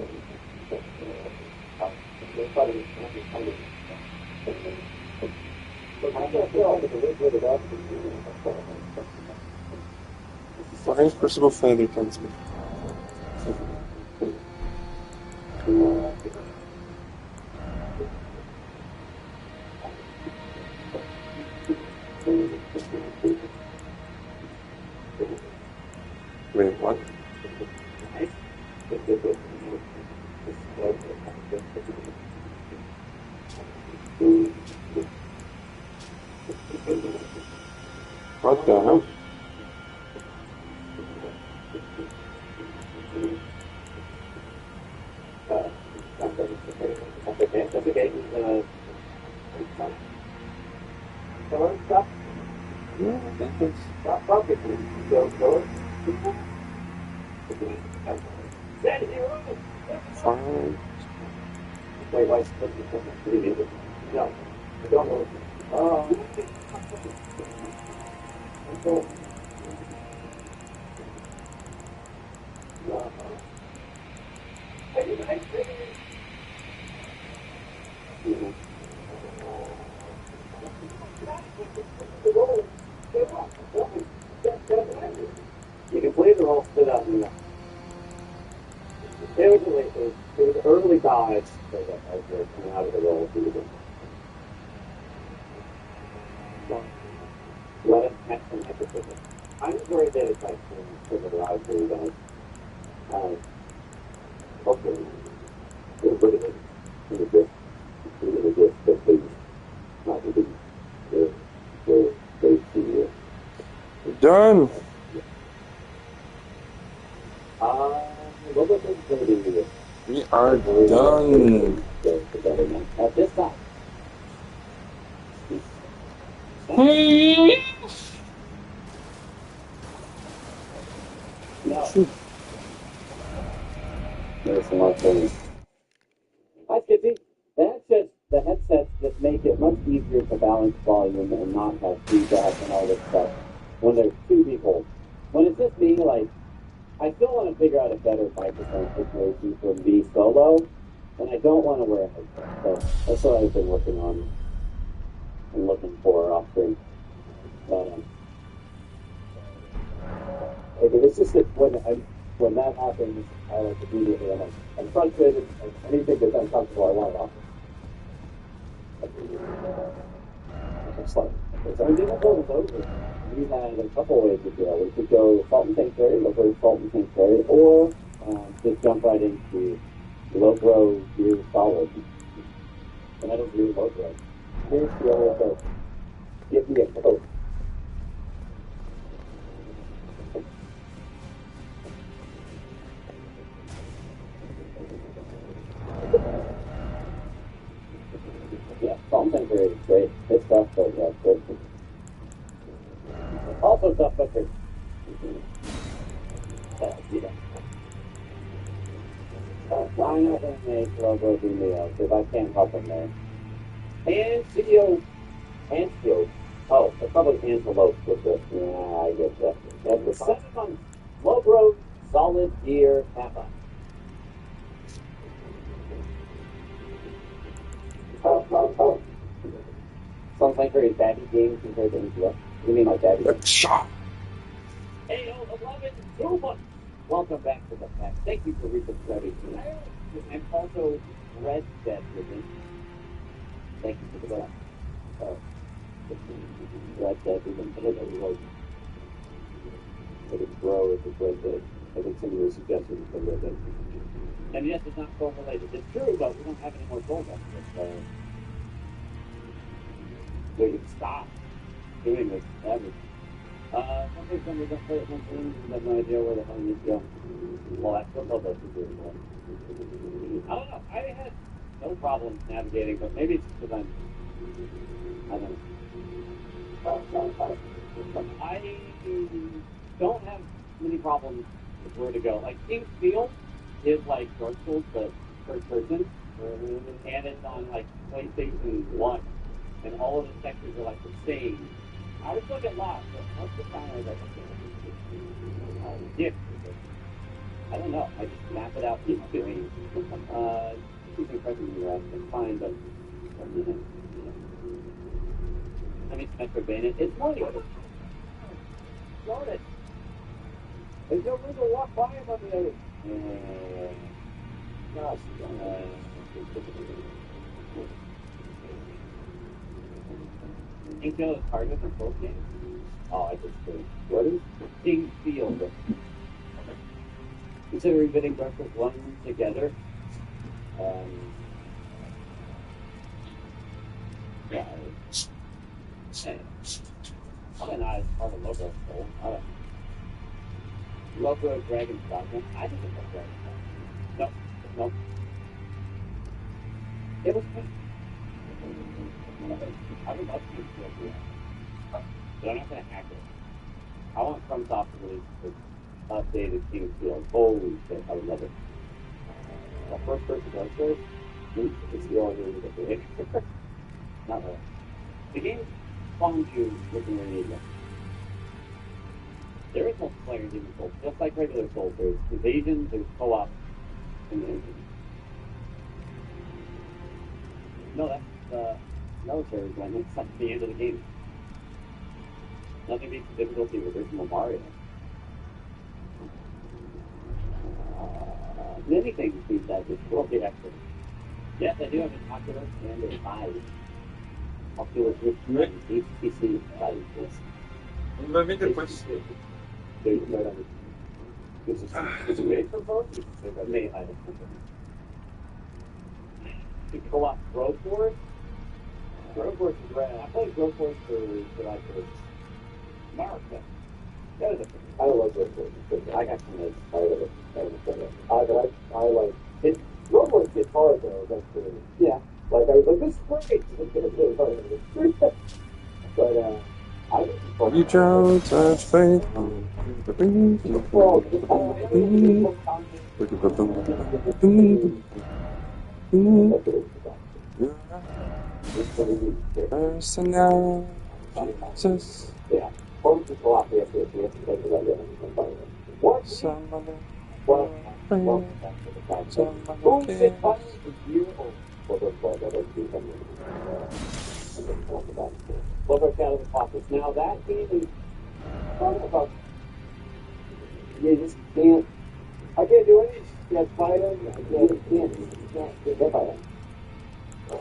Flying crucible feather comes me. Wait, what? What the hell? That's okay. Stop. Yeah, that's Stop talking. Go. Stand here. fine. Wait, why? No, I don't know. Oh. You can play the role stood out in the it was early dive so that as they're coming out of the role. Let us catch some episode. I'm worried that it's like some of the lives for you guys. Hopefully, you'll look at it in the gift, that they not to be they see you. Done. What was it going to be? We are done. At this time. No. There's some more things. Hi, Skippy. The headsets that make it much easier to balance volume and not have feedback and all this stuff when there's two people. When it's just me, like, I still want to figure out a better microphone situation for me solo, and I don't want to wear a headset. So that's what I've been working on and looking for off screen. It's just that when that happens, I like immediately I'm frustrated. And anything that's uncomfortable, I want it off. It's like I didn't go with over. We had a couple ways to go. We could go Salt and Sanctuary, look for Salt and Sanctuary, or just jump right into low-grow beer solid. And I don't do low-grow. Here's the other Coke. Give me a Coke. Yeah, Salt and Sanctuary is great. It's tough, but yeah, it's good. Also tough, but good. Yeah. I'm not going to make logo Vimeo because I can't help them there. Antelope. Oh, it's probably antelope with it. Yeah, I get that. That's the 7 months. Low solid gear Kappa. Sounds like very Babby game compared to NTF. You mean like Babby? AO11 2 months. Welcome back to the pack. Thank you for resubscribing. And also Red Dead Living. Thank you for that. Red Dead Living. I think like it grow as a Red Dead. I think some of your suggestions for Red Dead. And yes, it's not phone related. It's true, but we don't have any more phone messages, so we can stop doing this ever. Sometimes when we don't play it once in, we have no idea where the hell you need to go. Well, that's what they'll do for I don't know. I had no problem navigating, but maybe it's because I don't know. I don't have many problems with where to go. Like, King's Field is like Dark Souls, but first person, and it's on like PlayStation 1, and all of the sectors are like the same. I was looking lost, but most of the time I was like, yeah. I don't know. I just map it out easily. Keeping present in your ass, it's fine, but I mean, Metroidvania, it's money. Darn it. There's no reason to walk by him on the other. Gosh. Inco is harder than both games. Oh, I just think. What is King's Field? Considering bidding Dark Souls 1 together, yeah. Probably not as hard of a logo soul. Logo Dragon's Dogma. I think it's a Dragon's Dogma. No. It was good. I would love to see it. But I'm not going to hack it. I want FromSoft to release this updated King's Field. Holy shit, I would love it. First person Dark Souls? It's the only way to get the Not really. The game spawns you looking where you need to go. There is multiplayer in Demon Souls, just like regular Souls. There's invasion, there's co-op, and then no, that's the military one. It's at the end of the game. Nothing beats the difficulty of original Mario. Many things beat that difficulty, actually. Yes, I do have an Oculus and a Vive. Oculus Rift and HTC Vive. Vai vir depois. This is made for both? Made, I don't know. To co-op Road Force? Road Force is rad. I played Road Force for like America. That was a I love Road Force. I got some of I love it. But I like it. Road Force gets hard though. That's true. yeah. Like I was like, this is great. It's really hard. But You don't touch faith. Personal Jesus. yeah. Home to co-op. We have to take it like what? Somebody. Well, Somebody. who said finally a year old? Lover Shadow of the Colossus. Now that game is talking about you just can't. I can't do anything. You can't fight him. You can't get by him. So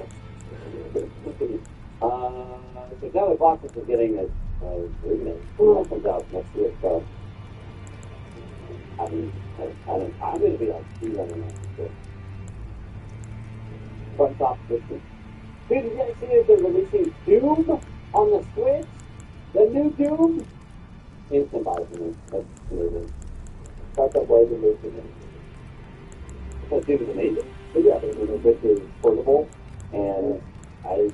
Shadow of the Colossus is getting a remake that comes out next year. So I mean, I'm going to be like running that. Front top 50. Dude, did you guys see that they're releasing Doom on the Switch? The new Doom? Instant buy for me. That's amazing. That's a way to make it. That Doom is amazing. But yeah, this is portable, and I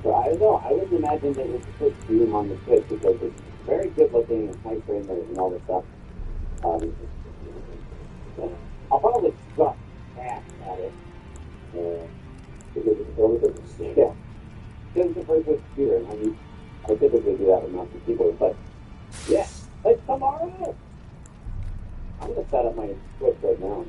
don't know. I wouldn't imagine they would put Doom on the Switch because it's very good looking and high frame rate and all this stuff. I'll probably suck ass at it. because it's only the Yeah. Because it's a very good computer, and I typically do that with mouse and keyboard, but yeah, it's tomorrow! I'm gonna set up my Switch right now.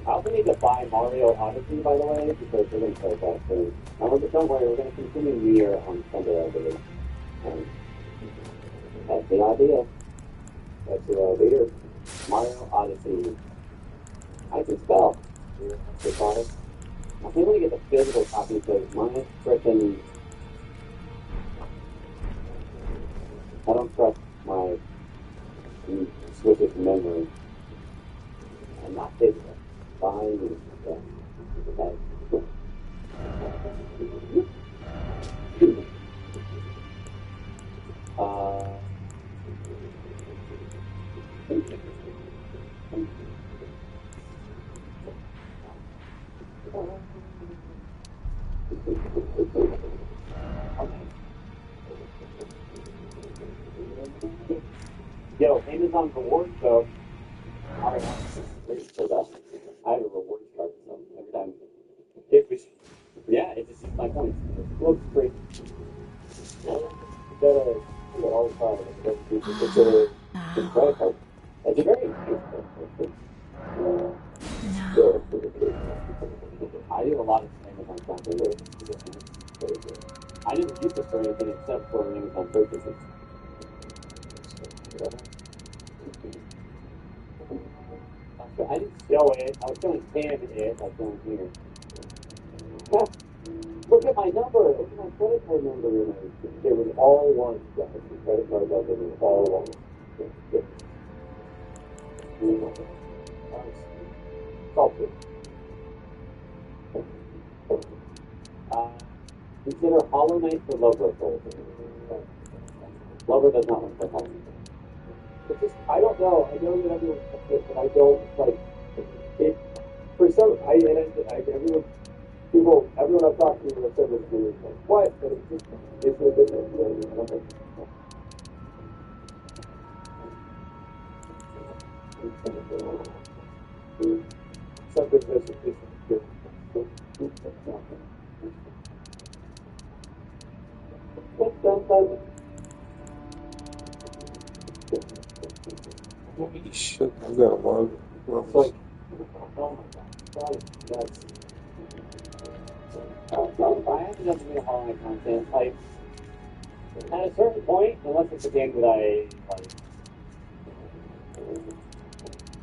I also need to buy Mario Odyssey, by the way, because we're gonna start that soon. Don't worry, we're gonna continue Nier on Sunday, I believe. That's the idea. That's the idea. Mario Odyssey. I can spell. It's on it. I can't really get the physical copy because my frickin' I don't trust my Switch's memory. I'm not digital. Fine. Yeah. Okay. Yo, Amazon rewards though. Alright, I have a rewards card, so every time. Yeah, it just uses my points. It looks free. All the time. It's a credit card. It's a very nice card. I do a lot of Amazon shopping. I never use it for anything except for Amazon purchases. I didn't show it. I was showing Cam it. I was showing here. Look at my number. Look at my credit card number. It was all one. Yeah, the credit card does it was all one. Salted. Consider Hollow Knight for Lover Souls. Lover does not want to play Hollow Knight. It's just, I don't know. I know that everyone says it, but I don't, like, it, for some, everyone I've talked to has said this to me, like, what? But it's just, it's no different. You know what I mean? I don't think. Something that's just Holy shit, I got a lot of It's like, oh my god, that's. I ended up doing all my content. Like, at a certain point, unless it's a game that I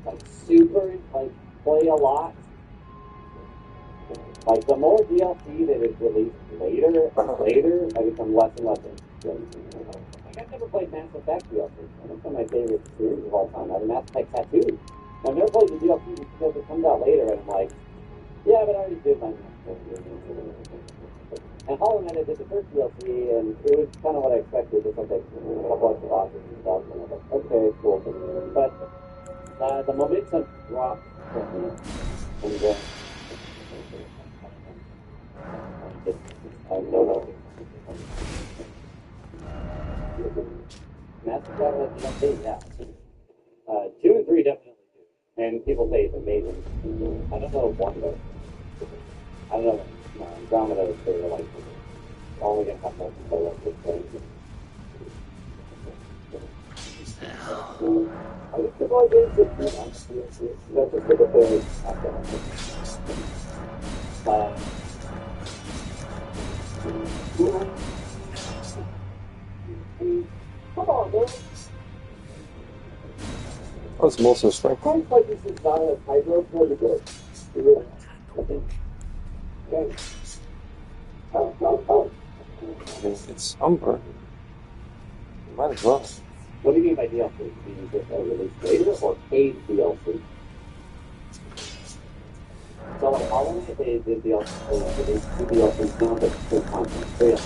like super like play a lot, like the more DLC that is released later, I become less and less interested. Like I've never played Mass Effect DLC. That's one of my favorite series of all time. I have a Mass Effect tattoo. I've never played the DLC because it comes out later, and I'm like, yeah, but I already did my Mass Effect. And Hollow Knight, I did the first DLC, and it was kind of what I expected. Just like a couple of bosses and stuff, and I was like, okay, cool. But the momentum dropped for me, and then I don't know. Mass Effect was DLC, yeah. 2 and 3 definitely do. And people say it's amazing. I don't know if 1 though. I don't know. Andromeda, they were like, only gonna have multiplayer of this thing. I just feel like it's just good. That's just the thing. Come on, man. That's most of strength. Sounds like this is not a hydro really good. Really. Okay. It's Umber. Might as well. What do you mean by DLC? Do you mean just release later or paid DLC? So like Hollow Knight, they did DLC, they did 2 DLCs now, but full content. So yeah.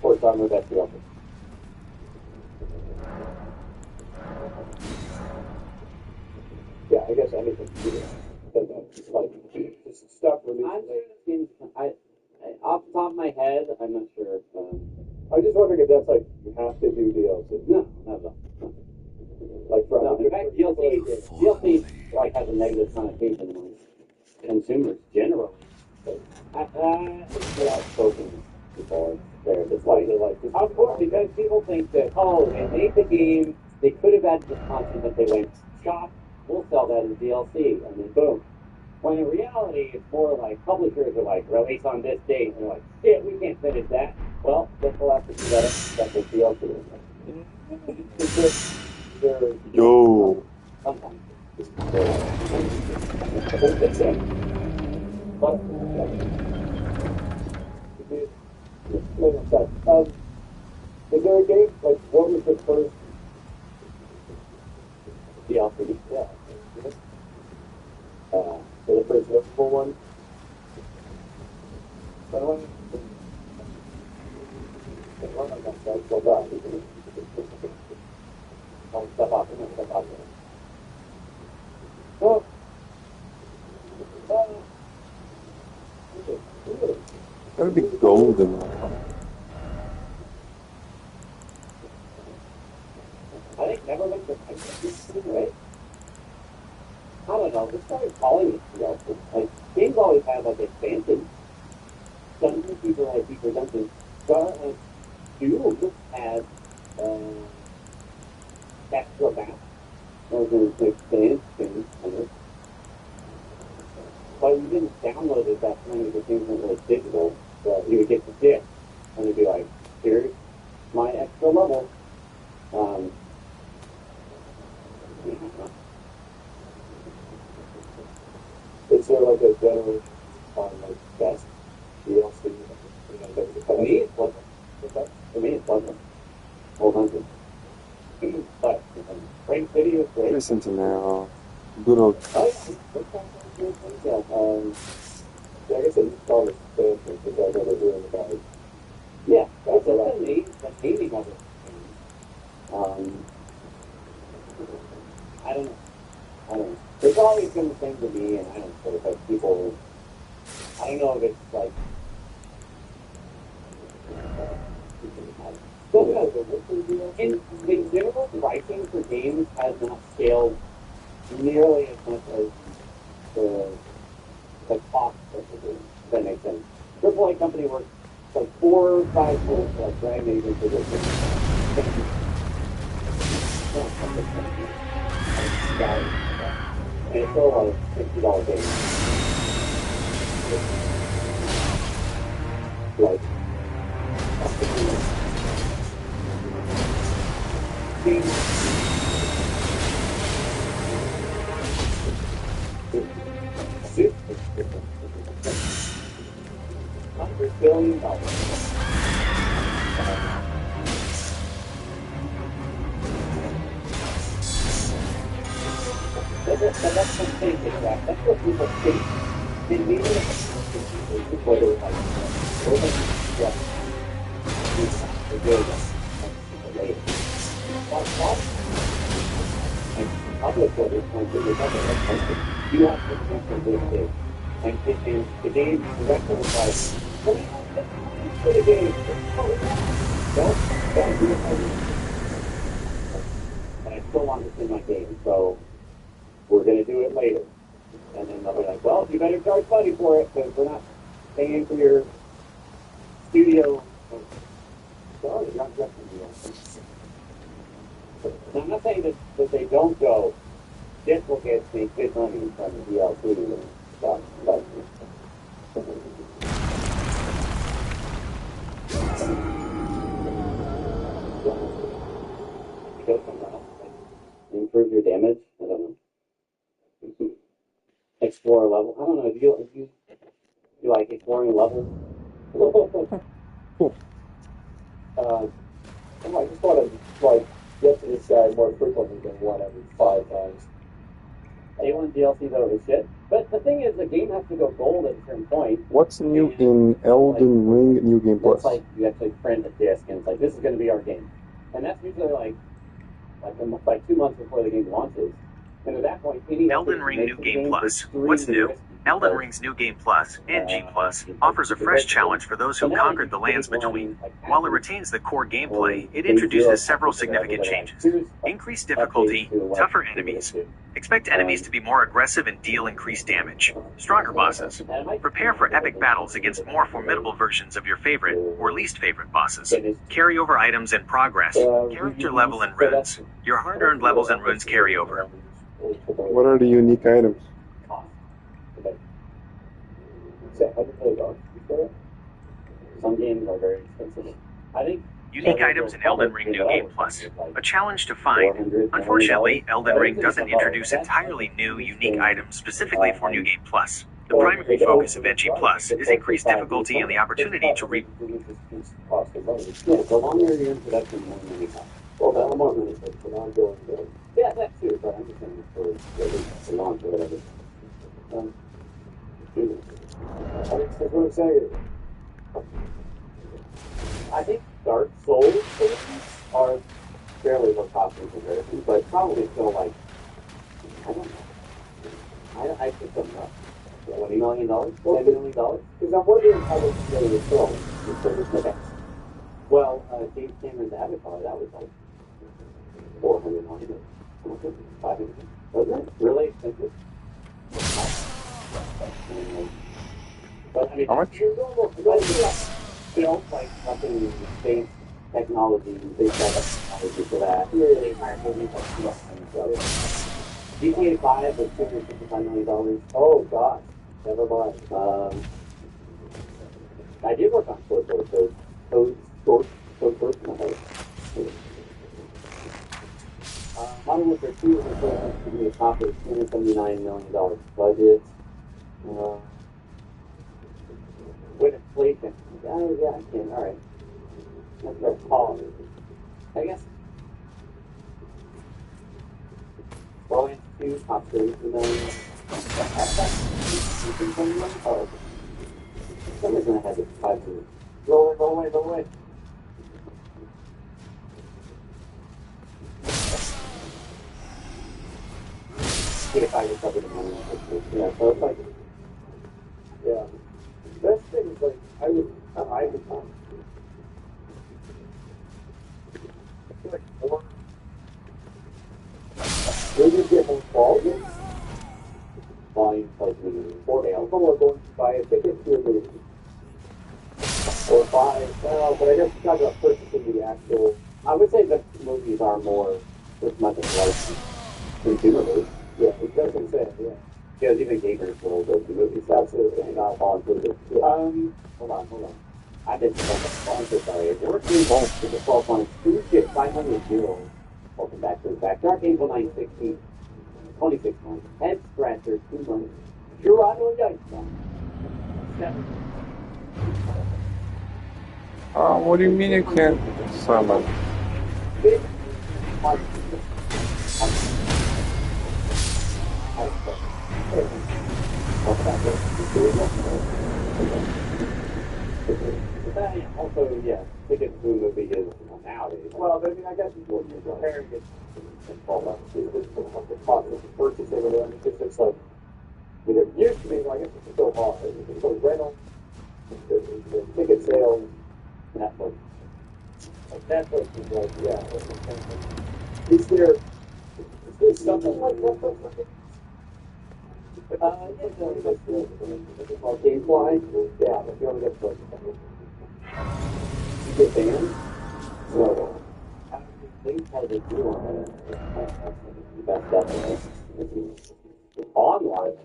Or it's on that DLC. Yeah, I guess anything. Like, just stuff released. I'm sure the skins, off the top of my head, I'm not sure. I'm just wondering if that's like, you have to do DLC. No, not at all. Like, for No, in fact, DLC like has a negative connotation among consumers generally. They outspoken people. They're just like, of course, because people think that, oh, they made the game, they could have added this content, but they went, shop, we'll sell that as DLC, and then boom. When in reality, it's more like publishers are like, release on this date, and they're like, shit, we can't finish that. Well, guess we'll have to do that as DLC. Yo. Sometimes. Is there a game, like, what was the first DLC? Yeah. So the first notable one? Don't step up. Oh. Gotta be golden. I think never looked at right? I don't know. Just started calling it DLC. Like games always have like expansions. Dungeon Keeper has deeper dungeons. Doom just has extra maps. Those are to expand things on it. But you didn't download it that many of the things that were digital. So you would get the disc and it'd be like, here's my extra level. Is there like a general on like best DLC? For me, it's pleasant. For me, it's pleasant. Hold on to. But Frank City is great. Listen to now. Good old. Oh, yeah. Yeah, I guess it's called expansion because I never doing the guys. Yeah, that's the naming of it. I don't know. It's always been the thing to me, and I don't know if people. I don't know if it's like. In general, pricing for games has not scaled nearly as much as the cost of the game. If that makes sense. AAA company works like 4 or 5 months like Dragon Age Inquisition. And it's still like $60 game. Like, $100 billion. That's what they think, right? That's what people think. And maybe whether it's like, yeah, it's good. And public whether it's going to be you have to think of this thing. And the game, the director was like, what do you want for the game? Don't do it. And I still want to see my game, so we're going to do it later. And then they'll be like, well, you better charge money for it because we're not paying for your studio. Sorry, you're not dressing me. And I'm not saying that they don't go, this will get me good money from the DLC and stuff, but go somewhere else. Improve your damage. I don't know. Explore a level. I don't know. Do you like exploring levels? I just want to like get to this guy more frequently than one every 5 times. A1 DLC though is shit. But the thing is, the game has to go gold at a certain point. What's new in Elden Ring New Game Plus? It's like you actually print a disc, and it's like, this is going to be our game. And that's usually like 2 months before the game launches. And at that point, Elden Ring New Game Plus. What's new? Elden Ring's New Game Plus, NG Plus, offers a fresh challenge for those who conquered the lands between. While it retains the core gameplay, it introduces several significant changes. Increased difficulty, tougher enemies. Expect enemies to be more aggressive and deal increased damage. Stronger bosses. Prepare for epic battles against more formidable versions of your favorite or least favorite bosses. Carryover items and progress. Character level and runes. Your hard-earned levels and runes carry over. What are the unique items? Some games are very expensive. I think Unique items in Elden Ring New Game Plus. A challenge to find. Unfortunately, Elden Ring doesn't introduce entirely new, unique items specifically for New Game Plus. The primary focus of NG Plus is increased difficulty and the opportunity to the longer your introduction, the more money costs. Well, the more money costs for ongoing build. Yeah, that too, but I'm just saying for the launch or whatever. That's what I'm saying. I think Dark Souls games are fairly low cost in comparison, but probably still like, I don't know. I think them up. $20 million? $10 million? Because I'm wondering how much they were selling for this next. Well, James Cameron's Avatar, that was like $400 million. $500. Wasn't it? Really expensive. But I mean, How much? Built like fucking space technology, big technology for that. GTA 5 was $255 million. Oh, God. Never mind. I did work on Code Modern Warfare 2 was supposed to be a top of $279 million budget. With inflation. Oh, yeah, I can. Alright. That's very tall. I guess. Falling 2, top 32 million. Oh, for some reason I had it 500. Go away. If I recover the money. Yeah, so it's like, Yeah. Best thing is like, I would like more Baldwin? Volume like the Or people are going to buy a ticket to a movie. Or buy, well, but I guess it's not about purchasing the actual. I would say that movies are more as much as like consumer movies. Yeah, it doesn't say, yeah. Because even gamers will go to movies. Absolutely, not all included. Yeah. Hold on. I did sponsor, sorry. We're doing both to the 12 months. Two shit, 500 euros. Welcome back to the back. Dark Angel 960. 26 months. Head Scratcher, 2 months. Jurado Yikes, 7. What do you mean you can't summon? Big month. Also, yeah, tickets to a movie is nowadays. Well, I mean, I guess you're comparing it to the cost of purchasing it. I mean, it's like, you know, used to be, I guess it's still hard. It's the rental, the ticket sales, Netflix. like Netflix is like, yeah. Is there something like Netflix? Gamefly? Yeah, but you only get the You get banned? No. How do you think how they do on that? That's online.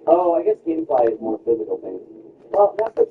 Oh, I guess GameFly is more physical things. Well, Netflix